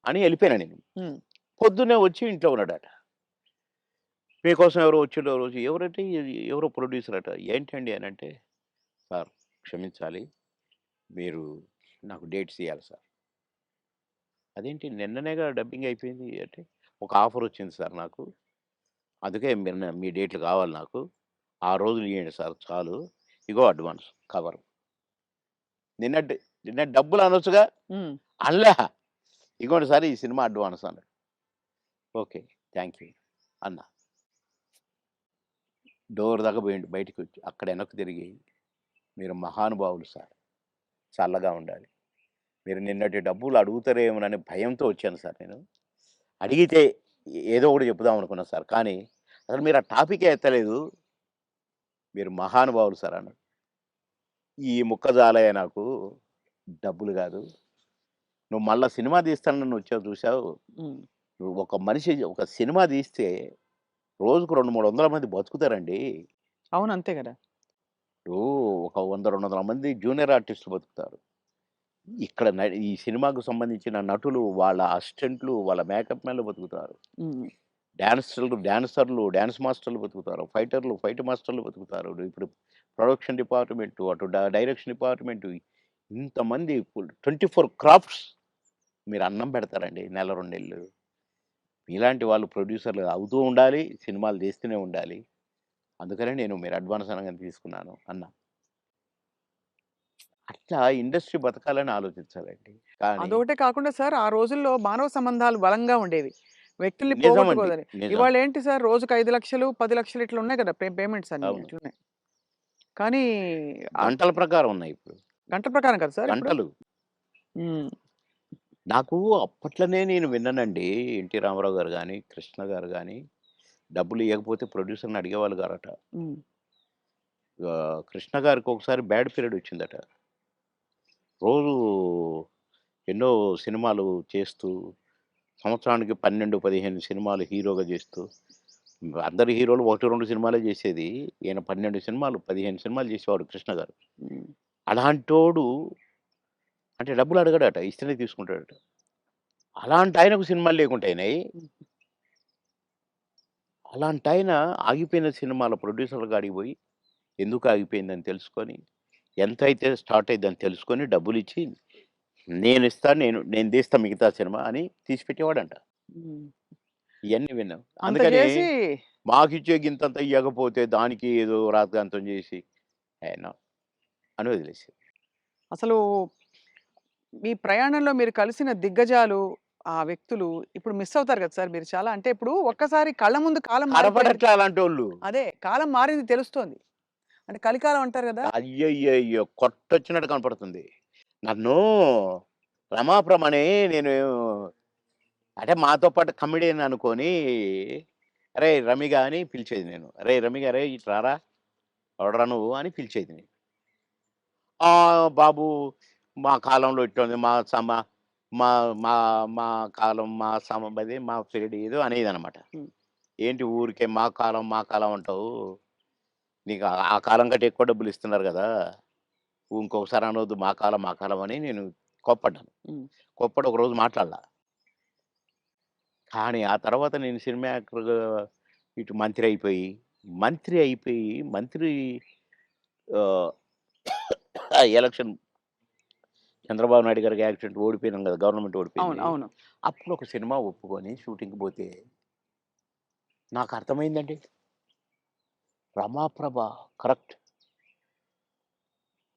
అని ఎళ్ళిపోయాను నేను. హ్మ్. పొద్దున్నే వచ్చి ఇంట్లో ఉన్నాడట. మీకోసం ఎవరో వచ్చిండ్రు రోజు ఎవరంటే ఎవరో ప్రొడ్యూసర్ అట. ఏంటండి అనంటే, సార్ క్షమించాలి. మీరు నాకు డేట్స్ ఇయ్యాలి సార్. అదేంటి నిన్ననేగా డబ్బింగ్ అయిపోయింది అంటే, ఒక ఆఫర్ వచ్చింది సార్ నాకు. అందుకే మీరు మీ డేట్లు కావాలి నాకు. ఆ రోజులు ఇయ్యండి సార్ చాలు. ఇగో అడ్వాన్స్ కవరు. నిన్న నిన్న డబ్బులు అనొచ్చుగా? హ్మ్. అనలా. ఇగోండి సార్ ఈ సినిమా అడ్వాన్స్ అన్నాడు. ఓకే. థాంక్ యూ అన్నా. డోర్ దాకా పోయిండు బయటికొచ్చి. అక్కడ వెనక్కి తిరిగి, మీరు మహానుభావులు సార్. చల్లగా ఉండాలి. మీరు నిన్నటి డబ్బులు అడుగుతారేమోననే భయంతో వచ్చాను సార్ నేను. అడిగితే ఏదో ఒకటి చెప్పుదాం అనుకున్నా సార్. కానీ అసలు మీరు ఆ టాపికే ఎత్తలేదు. మీరు మహానుభావులు సార్ అన్నాడు. ఈ ముక్క చాలయ్య నాకు. డబ్బులు గాదు. నువ్వు మళ్ళా సినిమా తీస్తానని వచ్చావు చూసావు. హ్మ్. నువ్వు ఒక మనిషి ఒక సినిమా తీస్తే రోజుకు 200, 300 మంది బతుకుతారండి. అవును. అంతే గదా! ఇప్పుడు ఒక 100, 200 మంది జూనియర్ ఆర్టిస్టులు బతుకుతారు. ఇక్కడ ఈ సినిమాకు సంబంధించిన నటులు, వాళ్ళ అసిస్టెంట్లు, వాళ్ళ మేకప్ మ్యాన్‌లు బతుకుతారు. హ్మ్. డాన్సర్లు, డాన్స్ మాస్టర్‌లు బతుకుతారు. ఫైటర్లు, ఫైట్ మాస్టర్‌లు బతుకుతారు. ఇప్పుడు ప్రొడక్షన్ డిపార్ట్‌మెంటు, అటు డైరెక్షన్ డిపార్ట్‌మెంటు ఇంతమంది 24 క్రాఫ్ట్స్ మీరు అన్నం పెడతారండి నెల, 2 నెలలు. మీలాంటి వాళ్ళు ప్రొడ్యూసర్‌లు అవుతూ ఉండాలి. సినిమాలు తీస్తూనే ఉండాలి. అందుకనే నేను మీరు అడ్వాన్స్ అనంగానే తీసుకున్నాను అన్నా. అట్లా ఇండస్ట్రీ బతకాలని ఆలోచించాలండి. కానీ అదొకటే కాకుండా సార్ ఆ రోజుల్లో మానవ సంబంధాలు బలంగా ఉండేవి. వ్యక్తుల్ని నిజమండి. పోగొట్టుకోదని. నిజం. ఇవాళేంటి సార్ రోజుకి 5,00,000, 10,00,000 ఇట్లా ఉన్నాయి గదా! పేమెంట్స్ అన్నీ అవును. ఇట్లున్నాయి. కానీ ఆహ్, గంటల ప్రకారం ఉన్నాయి ఇప్పుడు. గంటల ప్రకారం కదా సార్ ఇప్పుడు? గంటలు. హ్మ్. నాకు అప్పట్లోనే నేను విన్నానండి. 'ఎన్టీ రామారావు' గారు గాని, కృష్ణ గారు గాని డబ్బులు ఇవ్వకపోతే ప్రొడ్యూసర్ని అడిగేవాళ్ళు గారట. ఉమ్, కృష్ణ గారికి ఒకసారి బ్యాడ్ పీరియడ్ వచ్చిందట. రోజు ఎన్నో సినిమాలు చేస్తూ సంవత్సరానికి 12, 15 సినిమాలు హీరోగా చేస్తూ అందరు హీరోలు 1, 2 సినిమాలే చేసేది. ఈయన 12 సినిమాలు, 15 సినిమాలు చేసేవాడు కృష్ణ గారు. ఉమ్, అలాంటోడు అంటే డబ్బులు అడగడట. ఇస్తేనే తీసుకుంటాడట. అలాంటి ఆయనకు సినిమాలు లేకుండా అయినాయి. అలాంటి ఆయన ఆగిపోయిన సినిమాల ప్రొడ్యూసర్ల కాడికి పోయి ఎందుకు ఆగిపోయిందని తెలుసుకొని, ఎంతైతే స్టార్ట్ అయ్యిద్దని తెలుసుకొని డబ్బులిచ్చి, నేనిస్తాను, నేను తీస్తా మిగతా సినిమా అని తీసిపెట్టేవాడంట. ఉమ్. ఇయన్నీ విన్నాం. అంత అందుకని చేసి మాకిచ్చే గింతంత ఇయ్యకపోతే దానికి ఏదో రాద్ధాంతం చేసి ఆయన అని వదిలేసారు. అసలు మీ ప్రయాణంలో మీరు కలిసిన దిగ్గజాలు, ఆ వ్యక్తులు ఇప్పుడు మిస్ అవుతారు కదా సార్ మీరు చాలా. అంటే ఇప్పుడు ఒక్కసారి కళ్ళ ముందు కాలం మారిపోయింది. కనపడట్లే అలాంటోళ్ళు. అదే కాలం మారింది తెలుస్తోంది. అంటే కలికాలం అంటారు కదా. అయ్యయ్యయ్యో! కొట్టొచ్చినట్టు కనపడుతుంది. నన్ను రమాప్రమని నేను అంటే మాతో పాటు కమెడియన్ అనుకోని, "అరేయ్! రమిగా" అని పిలిచేది నేను. "అరేయ్! రమిగా అరేయ్! ఇటు రారా! ఎవడురా నువ్వు" అని పిలిచేది నేను. బాబు మా కాలంలో ఇట్టుంది. మా సమ మా మా మా కాలం మా అదే మా పీరియడ్ ఏదో అనేదనమాట. హ్మ్. ఏంటి ఊరికే మా కాలం అంటావు. నీకు ఆ కాలం కంటే ఎక్కువ డబ్బులు ఇస్తున్నారు గదా! ఇంకొకసారి అనొద్దు మా కాలం అని నేను కోప్పడ్డాను. హ్మ్. కోప్పడి ఒకరోజు మాట్లాడలా. కానీ ఆ తర్వాత నేను సినిమా యాక్టర్‌గా ఇటు మంత్రి అయిపోయి మంత్రి ఆహ్, ఎలక్షన్ చంద్రబాబు నాయుడు గారికి యాక్సిడెంట్ ఓడిపోయినాం గదా! గవర్నమెంట్ అవును. ఓడిపోయింది. అవును. అప్పుడు ఒక సినిమా ఒప్పుకొని షూటింగ్‌కి పోతే నాకు అర్థమైందండి. రమాప్రభ కరెక్ట్.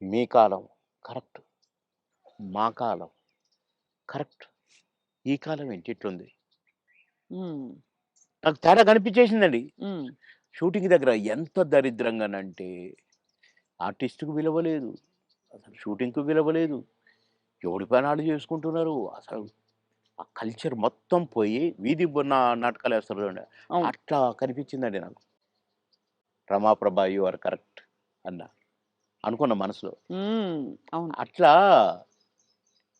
మీ కాలం కరెక్ట్. మా కాలం కరెక్ట్. ఈ కాలం ఏంటి ఇట్లుంది. హ్మ్. నాకు తేడా కనిపించేసిందండి. హ్మ్. షూటింగ్ దగ్గర ఎంత దరిద్రంగానంటే ఆర్టిస్ట్‌కి విలువ లేదు. అసలు షూటింగ్‌కి విలువ లేదు. ఎవడి పనాళ్ళు చేసుకుంటున్నారు. అసలు ఆ కల్చర్ మొత్తం పోయి వీధి నాటకాలేస్తారు చూడండి. అవును. అట్లా కనిపించిందండి నాకు. రమాప్రభ యూ ఆర్ కరెక్ట్ అన్నా. అనుకున్న మనసులో. హ్మ్. అవును. అట్లా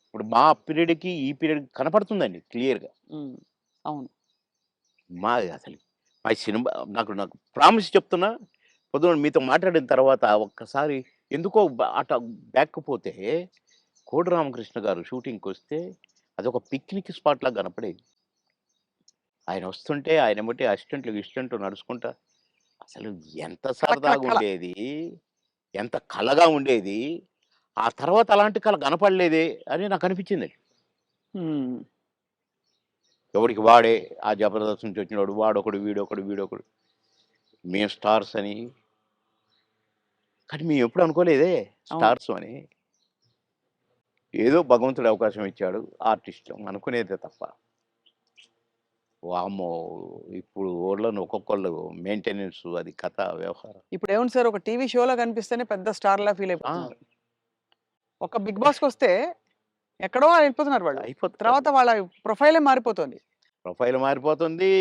ఇప్పుడు మా పీరియడ్‌కి, ఈ పీరియడ్‌కి కనపడుతుందండి క్లియర్‌గా. హ్మ్. అవును. మా అసలు మా సినిమా నాకు నాకు ప్రామిస్ చెప్తున్నా, పొద్దున మీతో మాట్లాడిన తర్వాత ఒక్కసారి ఎందుకో అట బ్యాక్‌కి పోతే, కోడి రామకృష్ణ గారు షూటింగ్‌కొస్తే అదొక పిక్నిక్ స్పాట్‌లాగా కనపడేది. ఆయన వస్తుంటే ఆయన ఎమ్మటే అసిస్టెంట్లు, గిసిస్టెంట్లు నడుచుకుంటా అసలు ఎంత కళ కళ కళ. సరదాగుండేది. ఎంత కళగా ఉండేది. ఆ తర్వాత అలాంటి కళ కనపడలేదే అని నాకనిపించిందండి. హ్మ్. ఎవడికి వాడే ఆ 'జబర్దస్త్' నుంచి వచ్చినోడు వాడొకడు, వీడొకడు. మేము స్టార్స్ అని. కానీ మేమెప్పుడు అనుకోలేదే అవును. స్టార్స్ అని. ఏదో భగవంతుడు అవకాశం ఇచ్చాడు ఆర్టిస్ట్‌లం అనుకునేదే తప్ప. వామ్మో! ఇప్పుడు ఓళ్ళను ఒక్కొక్కళ్ళు మెయింటెనెన్స్ అది కథ, వ్యవహారం. ఇప్పుడేముంది సార్ ఒక టీవీ షోలో కనిపిస్తేనే పెద్ద స్టార్‌లా ఫీల్ ఆ! అయిపోతున్నారు. ఒక 'బిగ్ బాస్'కొస్తే ఎక్కడో వెళ్ళిపోతున్నారు వాళ్ళు. అయిపోతున్నారు. తర్వాత వాళ్ళ ప్రొఫైలే మారిపోతోంది. ప్రొఫైల్ మారిపోతుంది.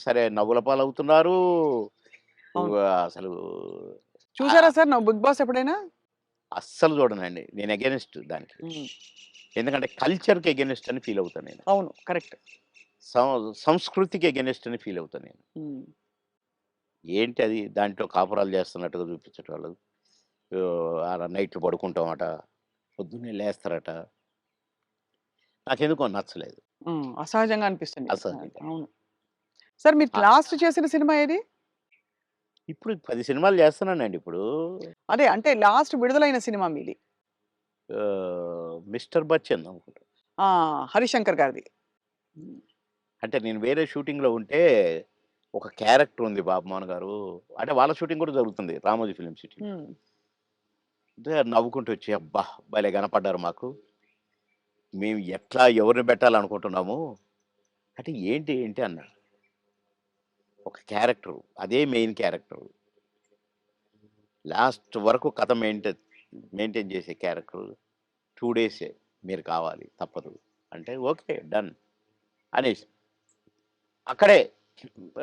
సరే నవ్వుల పాలవుతున్నారు. అవును. అసలు చూసారా ఆహ్, సార్ నువ్వు 'బిగ్ బాస్' ఎప్పుడైనా? అస్సలు చూడనండి. నేను అగైనిస్ట్ దానికి. హ్మ్. ఎందుకంటే కల్చర్‌కి అగైనిస్ట్ అని ఫీల్ అవుతాను నేను. అవును. కరెక్ట్. సంస్కృతికి అగైనిస్ట్ అని ఫీల్ అవుతాను నేను. హ్మ్. ఏంటి అది దాంట్లో కాపురాలు చేస్తున్నట్టుగా చూపించేటోళ్ళు. అలా నైట్‌లు పడుకుంటామట. పొద్దున్నే లేస్తారట. నాకెందుకో నచ్చలేదు. హ్మ్. అసహజంగా అనిపిస్తుంది. అసహ్యంగా. అవును. సార్ మీరు ఆ! లాస్ట్ చేసిన సినిమా ఏది? ఇప్పుడు 10 సినిమాలు చేస్తున్నానండి ఇప్పుడు. అదే అంటే లాస్ట్ విడుదలైన సినిమా మీది. 'మిస్టర్ బచ్చన్' అనుకుంటా. ఆ! 'హరిశంకర్' గారిది. హ్మ్. అంటే నేను వేరే షూటింగ్‌లో ఉంటే ఒక క్యారెక్టర్ ఉంది బాబుమోహన్ గారు. అంటే వాళ్ళ షూటింగ్ కూడా జరుగుతుంది. 'Ramoji film city'. హ్మ్. అంటే నవ్వుకుంటూ వచ్చి అబ్బా! భలే కనపడ్డారు మాకు. మేము ఎట్లా ఎవరిని పెట్టాలనుకుంటున్నాము. అంటే ఏంటి అన్నాడు. ఒక క్యారెక్టరు. అదే మెయిన్ క్యారెక్టరు. లాస్ట్ వరకు కథ మెయింటైన్ చేసే క్యారెక్టరు. 2 డేసే మీరు కావాలి తప్పదు. అంటే ఓకే. డన్ అనేసి. అక్కడే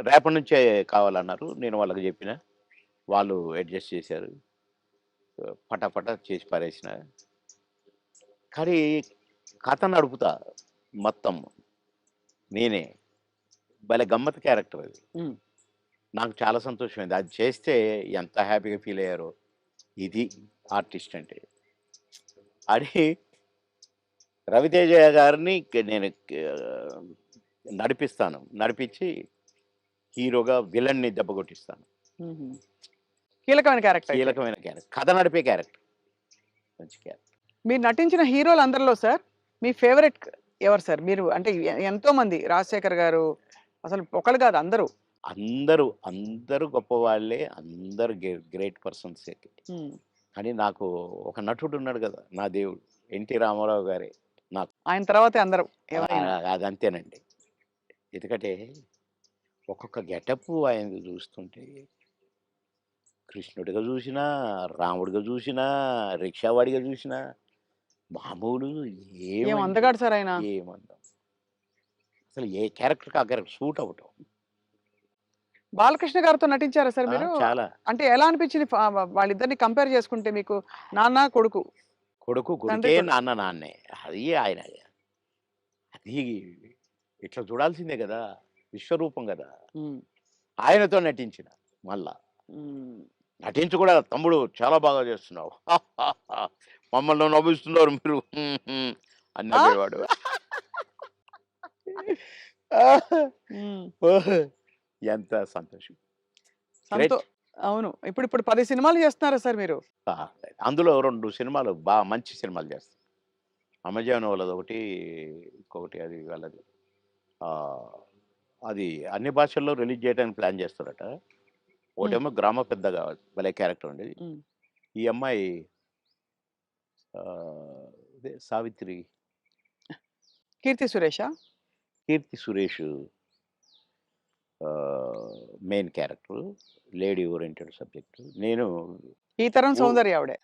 రేపటి నుంచే కావాలన్నారు. నేను వాళ్ళకి చెప్పిన. వాళ్ళు అడ్జస్ట్ చేశారు. పటాపటా చేసి పారేసిన. కానీ కథ నడుపుతా మొత్తం నేనే. భలే గమ్మత్తు క్యారెక్టర్ అది. హ్మ్. నాకు చాలా సంతోషమైంది. అది చేస్తే ఎంత హ్యాపీగా ఫీల్ అయ్యారో. ఇది ఆర్టిస్ట్ అంటే. అని రవితేజ గారిని నేను నడిపిస్తాను. నడిపించి హీరోగా విలన్ని దెబ్బ కొట్టిస్తాను. హుహు. కీలకమైన క్యారెక్టర్ అయితే. కీలకమైన క్యారెక్టర్. కథ నడిపే క్యారెక్టర్. మంచి క్యారెక్టర్. మీరు నటించిన హీరోలందరిలో సార్ మీ ఫేవరెట్ ఎవరు సార్? మీరు అంటే ఎంతోమంది 'రాజశేఖర్' గారు అసలు ఒకళ్ళు కాదు అందరూ. అందరూ గొప్పవాళ్ళే. అందరూ గ్రేట్ పర్సన్సే. హ్మ్. కానీ నాకు ఒక నటుడు ఉన్నాడు కదా! నా దేవుడు. 'ఎన్టీ రామారావు' గారే నాకు. ఆయన తర్వాతే అందరూ ఎవరైనా. అదంతేనండి. ఎందుకంటే ఒక్కొక్క గెటప్పు ఆయనది చూస్తుంటే కృష్ణుడిగా చూసినా, రాముడిగా చూసినా, రిక్షావాడిగా చూసినా మామూలు ఏం ఏమండి అందగాడు సార్ ఆయన. ఏమందం. అసలు ఏ క్యారెక్టర్‌కి ఆ క్యారెక్టర్ సూట్ అవ్వటం. బాలకృష్ణ గారితో నటించారా సార్ ఆ! మీరు? చాలా. అంటే ఎలా అనిపించింది వాళ్ళిద్దరిని కంపేర్ చేసుకుంటే మీకు? నాన్న, కొడుకు. కొడుకు తండ్రి కొడుకే, కొడుకు. నాన్న నాన్నే. అది ఆయన. అది ఇట్లా చూడాల్సిందే గదా! విశ్వరూపం గదా! హ్మ్. ఆయనతో నటించిన మళ్ళా. హ్మ్. నటించి కూడా తమ్ముడు చాలా బాగా చేస్తున్నావు. మమ్మల్ని నవ్విస్తున్నారు మీరు అని ఆ! నవ్వేవాడు. హ్మ్. ఓహ్! ఎంత సంతోషం. సంతో గ్రేట్. అవును. ఇప్పుడు 10 సినిమాలు చేస్తున్నారా సార్ మీరు? ఆ! అందులో 2 సినిమాలు మంచి సినిమాలు చేస్తాను. అమెజాన్ వాళ్ళదొకటి, ఇంకొకటి అది వాళ్ళది. ఆహ్, అది అన్ని భాషల్లో రిలీజ్ చేయడానికి ప్లాన్ చేస్తారట. హ్మ్. ఒకటేమో గ్రామ పెద్దగా భలే క్యారెక్టర్ ఉండేది. హ్మ్. ఈ అమ్మాయి ఇదే 'సావిత్రి', 'కీర్తి సురేషా'? 'Keerthy Suresh' main character. Lady oriented subject. నేను ఈ తరం ఊ సౌందర్య ఆవిడే.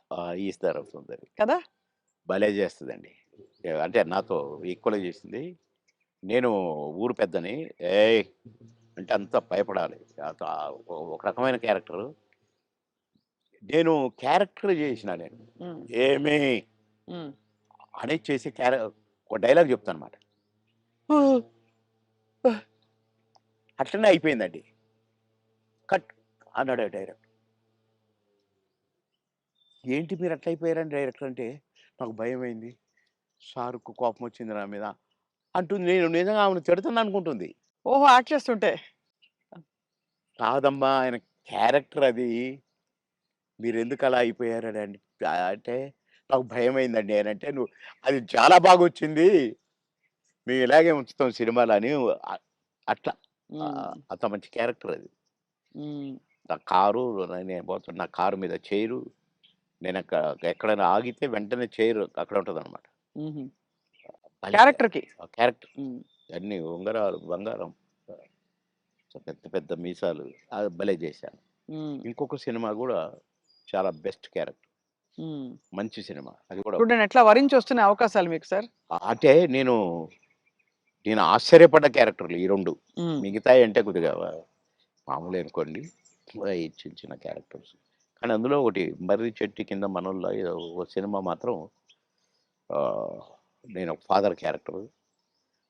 'ఈస్దారం సుందరి' కదా? భలే చేస్తదండి. అంటే నాతో ఈక్వల్‌గా చేసింది. నేను ఊరు పెద్దని, ఏయ్! అంటే అంతా భయపడాలి. ఒక రకమైన క్యారెక్టరు. నేను క్యారెక్టర్ చేసిన నేను. హ్మ్. ఏమి హ్మ్. అనేది చేసే ఒక డైలాగ్ చెప్తానన్నమాట. అట్లనే అయిపోయిందండి. కట్ అన్నాడు డైరెక్టర్. ఏంటి మీరు అట్లా అయిపోయారని డైరెక్టర్ అంటే, నాకు భయమైంది. సార్‌కు కోపం వచ్చింది నా మీద అంటుంది. నేను నిజంగా ఆమెను తిడతాను అనుకుంటుంది. ఓహో! యాక్ట్ చేస్తుంటే. కాదమ్మా ఆయన క్యారెక్టర్ అది. మీరెందుకు అలా అయిపోయారని అంటే, నాకు భయమైందండి అనంటే, నువ్వు అది చాలా బాగొచ్చింది. మేము ఇలాగే ఉంచుతాం సినిమాలో అని అట్లా. హ్మ్. అంత మంచి క్యారెక్టర్ అది. హ్మ్. నా కారు నేను పోతున్నా నా కారు మీద చైరు. ఎక్కడైనా ఆగితే వెంటనే చైర్ అక్కడ ఉంటదనమాట. హుహు. భలే క్యారెక్టర్‌కి. ఆ క్యారెక్టర్. హ్మ్. అన్నీ ఉంగరాలు, బంగారం, పెద్ద పెద్ద మీసాలు. అది భలే చేశాను. హ్మ్. ఇంకొక సినిమా గూడా చాలా బెస్ట్ క్యారెక్టర్. హ్మ్. మంచి సినిమా. అది కూడా చూడండి ఎట్లా వరించొస్తున్నాయి అవకాశాలు మీకు సార్. అంటే నేను ఆశ్చర్యపడ్డ క్యారెక్టర్‌లు ఈ 2. హ్మ్. మిగతాయి అంటే కొద్దిగా మామూలే అనుకోండి. ఈ చిన్న చిన్న క్యారెక్టర్స్. కానీ అందులో ఒకటి 'మర్రి చెట్టు కింద మనోళ్ళ' ఏదో ఓ సినిమా మాత్రం ఆహ్, నేను ఒక ఫాదర్ క్యారెక్టరు.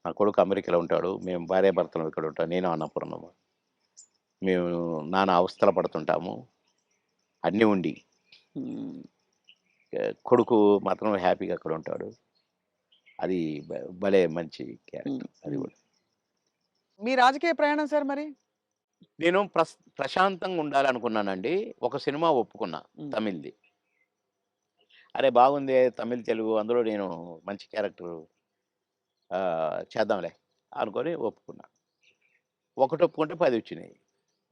నా కొడుకు అమెరికాలో ఉంటాడు. మేము భార్యాభర్తలం ఇక్కడ ఉంటాం. నేను అన్నపూర్ణమ్మ. మేము నానా అవస్థలు పడుతుంటాము. అన్నీ ఉండి. హ్మ్. కొడుకు మాత్రం హ్యాపీగా అక్కడ ఉంటాడు. అది భలే మంచి హ్మ్. క్యారెక్టర్ అది హ్మ్. గూడా. మీ రాజకీయ ప్రయాణం సార్ మరి? నేను ప్రశాంతంగా ఉండాలనుకున్నానండి. ఒక సినిమా ఒప్పుకున్నా హ్మ్. తమిళ్‌ది. అరే! బాగుందే తమిళ్, తెలుగు అందులో నేను మంచి క్యారెక్టరు చేద్దాంలే అనుకోని ఒప్పుకున్నా. ఒకటి ఒప్పుకుంటే 10 వచ్చినాయి.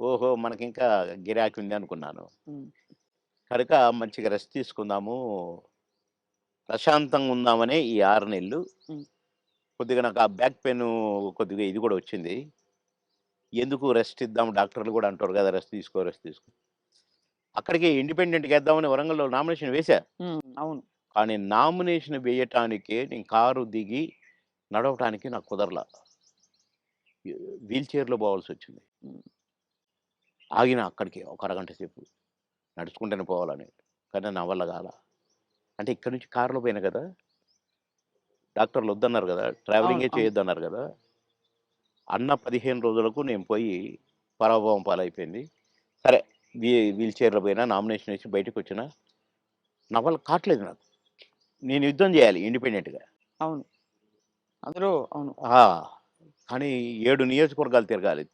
ఓహో! మనకింకా గిరాకీ ఉంది అనుకున్నాను. హ్మ్. కనుక మంచిగా రెస్ట్ తీసుకుందాము. ప్రశాంతంగా ఉందామనే ఈ 6 నెలలు. హ్మ్. కొద్దిగా నాకు ఆ బ్యాక్ పెయిను కొద్దిగా ఇది గూడా వచ్చింది. ఎందుకు రెస్ట్ ఇద్దాం డాక్టర్లు గూడా అంటారు గదా! రెస్ట్ తీసుకో, రెస్ట్ తీసుకో. అక్కడికి ఇండిపెండెంట్‌గా ఏద్దామని వరంగల్‌లో నామినేషన్ వేశా. హ్మ్. అవును. కానీ నామినేషన్ వేయటానికే నేను కారు దిగి నడవటానికి నాకు కుదరల. వీల్ చైర్‌లో పోవాల్సొచ్చింది. హ్మ్. ఆగిన అక్కడికి ఒక అరగంట సేపు. నడుచుకుంటూనే పోవాలని. కానీ నా వల్ల కాలా. అంటే ఇక్కడి నుంచి కారులో పోయినా కదా! డాక్టర్లు వద్దన్నారు కదా! అవును. ట్రావెలింగే అవును. చేయొద్దన్నారు కదా! అన్న 15 రోజులకు నేను పోయి పరాభవం పాలైపోయింది. సరే వీల్ చైర్‌లో పోయినా, నామినేషన్ ఏసి బయటకొచ్చినా, నా వల్ల కాట్లేదు నాకు. నేను యుద్ధం చేయాలి ఇండిపెండెంట్‌గా. అవును. అందులో అవును. ఆ! కానీ 7 నియోజకవర్గాలు తిరగాలి.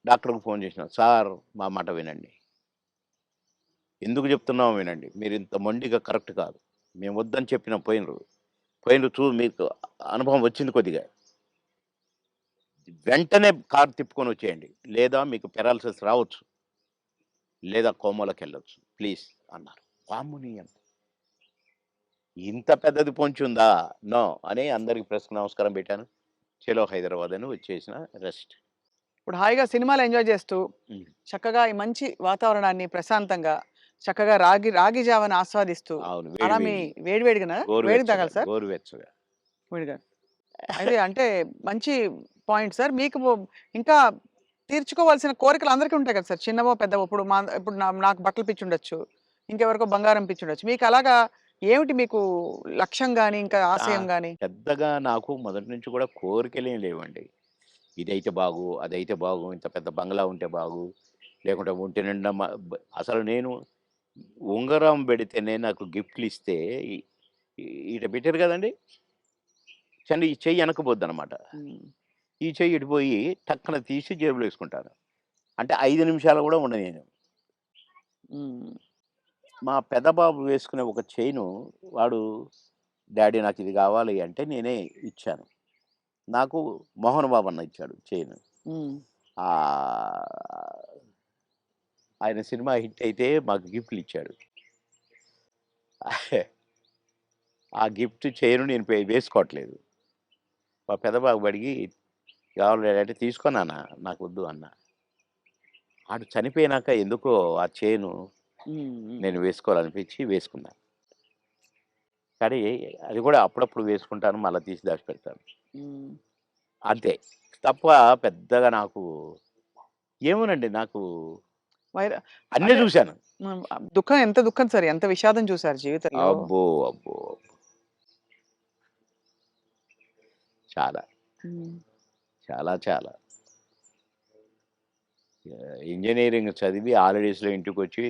డాక్టర్‌కి ఫోన్ చేసినా, "సార్ మా మాట వినండి. ఎందుకు చెప్తున్నామో వినండి. మీరింత మొండిగా కరెక్ట్ కాదు. మేము వద్దని చెప్పినా పోయినరు. మీకు అనుభవం వచ్చింది కొద్దిగా. వెంటనే కారు తిప్పుకొని వచ్చేయండి. లేదా మీకు పారాలిసిస్ రావచ్చు. లేదా కోమాలోకెళ్ళొచ్చు. ప్లీజ్" అన్నారు. వామ్మో! ఇంత పెద్దది పొంచుందా? నో అని అందరికి ప్రెస్‌కి నమస్కారం పెట్టాను. చలో హైదరాబాద్ అని వచ్చేసిన రెస్ట్. ఇప్పుడు హాయిగా సినిమాలు ఎంజాయ్ చేస్తూ, హ్మ్. చక్కగా ఈ మంచి వాతావరణాన్ని ప్రశాంతంగా, చక్కగా రాగి జావని ఆస్వాదిస్తూ, అవును. అలా మీ వేడి వేడిగానా? వేడిగా తాగాలి సార్? గోరువెచ్చగా. వేడిగా. అయితే అంటే మంచి పాయింట్ సార్. మీకు ఇంకా తీర్చుకోవాల్సిన కోరికలు అందరికీ ఉంటాయి కదా సార్! చిన్నవో, పెద్దవో ఇప్పుడు నాకు బట్టల పిచ్చుండొచ్చు. ఇంకెవరికో బంగారం పిచ్చుండొచ్చు. మీకు అలాగా ఏమిటి మీకు లక్ష్యం గాని, ఇంకా ఆ! ఆశయం గాని? పెద్దగా నాకు మొదటి నుంచి కూడా కోరికలేం లేవండి. ఇదైతే బాగు, అదైతే బాగు, ఇంత పెద్ద బంగ్లా ఉంటే బాగు, లేకుంటే ఒంటి నిండా అసలు నేను ఉంగరం పెడితేనే నాకు గిఫ్ట్‌లిస్తే ఈ ఈడ పెట్టారు కదండీ! ఈ చెయ్యి వెనక్కిపోద్దనమాట. హ్మ్. ఈ చెయ్యి ఇటు పోయి టక్కన తీసి జేబులో ఏసుకుంటాను. అంటే 5 నిమిషాలు కూడా ఉండనియను. హ్మ్. మా పెద్ద బాబు వేసుకునే ఒక చైను వాడు, డాడీ నాకిది కావాలి అంటే నేనే ఇచ్చాను. నాకు మోహన్ బాబు అన్న ఇచ్చాడు చైను. హ్మ్. ఆహ్, ఆయన సినిమా హిట్ అయితే మాకు గిఫ్ట్‌లిచ్చాడు. ఆ గిఫ్ట్ చైను నేను వేసుకోవట్లేదు. మా పెద్ద బాబు అడిగి, "కావాలి డాడీ" అంటే, "తీసుకో నాన్న నాకొద్దు" అన్నా. ఆడు చనిపోయినాక ఎందుకో ఆ చైను హ్మ్. హ్మ్. నేను వేసుకోవాలనిపించి వేసుకున్నా. కానీ అది కూడా అప్పుడప్పుడు వేసుకుంటాను. మళ్ళా తీసి దాచిపెడతాను. హ్మ్. అంతే. తప్ప పెద్దగా నాకు ఏమోనండి నాకు వైర అన్నీ అంటే చూశాను. హ్మ్. దుఃఖం ఎంత దుఃఖం సార్. ఎంత విషాదం చూసారు జీవితంలో. అబ్బో! అబ్బో! చాలా. హ్మ్. చాలా చాలా. ఇంజినీరింగ్ చదివి హాలిడేస్‌లో ఇంటికొచ్చి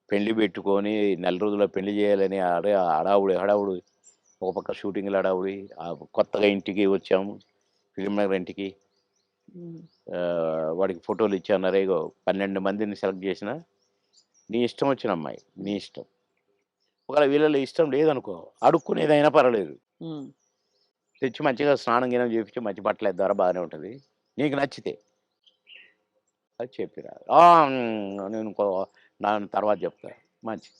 పెళ్లి పెట్టుకొని నెల రోజుల్లో పెళ్లి చేయాలని హడావుడి. ఒక పక్క షూటింగ్‌ల హడావుడి. కొత్తగా ఇంటికి వచ్చాము. ఫిల్మ్ నగర్ ఇంటికి. హ్మ్. వాడికి ఫోటోలు ఇచ్చన్నారు. ఇగో 12 మందిని సెలెక్ట్ చేసినా, నీ ఇష్టం వచ్చిన అమ్మాయి. నీ ఇష్టం. ఒకవేళ వీళ్ళలో ఇష్టం లేదనుకో, అడుక్కునేదైనా పర్వాలేదు. హ్మ్. తెచ్చి మంచిగా స్నానం గినం చేపించి మంచి బట్టలేద్దారా బాగానే ఉంటది. నీకు నచ్చితే అది చెప్పిరా. నేను దాని తర్వాత చెప్తా. మంచిది.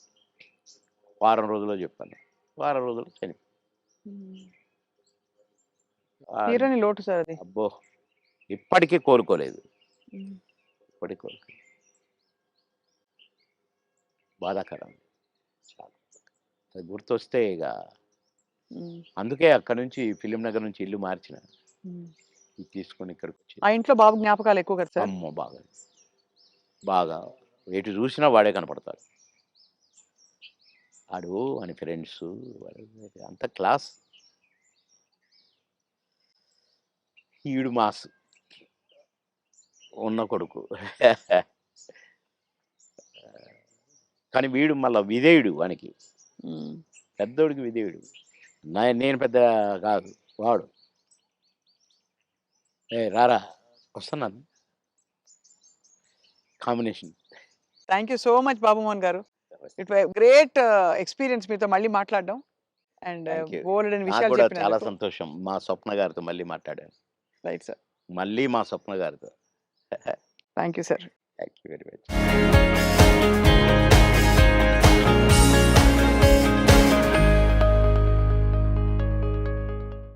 వారం రోజుల్లో చెప్పాను. వారం రోజుల్లో చనిపోయింది. హ్మ్. ఆహ్, తీరని లోటు సార్ అది. అబ్బో! ఇప్పటికీ కోలుకోలేదు. హ్మ్. ఇప్పటికి కోలుకోలేదు. బాధాకరం. చాలా. అది గుర్తొస్తే ఇగ హ్మ్. అందుకే అక్కడి నుంచి ఫిల్మ్ నగర్ నుంచి ఇల్లు మార్చిన. హ్మ్. ఇది తీసుకొని ఇక్కడికొచ్చి ఆ ఇంట్లో బాబు జ్ఞాపకాలు ఎక్కువ కదా సార్? అమ్మో! బాగా. బాగా. ఎటు చూసినా వాడే కనపడతాడు. ఆడు వాని ఫ్రెండ్సు అంత క్లాస్. ఈడు మాస్. ఉన్న కొడుకు. కానీ వీడు మళ్ళా విధేయుడు వానికి. హ్మ్. పెద్దోడికి విధేయుడు. నేను పెద్ద కాదు. వాడు. "ఏయ్! రారా వస్తున్నాను." Combination. Thank you so much Babu Mohan garu. It వై గ్రేట్ ఎక్స్‌పీరియన్స్ మీతో మళ్ళీ మాట్లాడడం. And thank you. బోలెడన్ని నాకు విషయాలు కూడా చాలా చెప్పినందుకు. సంతోషం. మా స్వప్న గారితో మళ్ళీ మాట్లాడాను. Right sir. మళ్ళీ మా స్వప్న గారితో. Thank you sir. Thank you very much.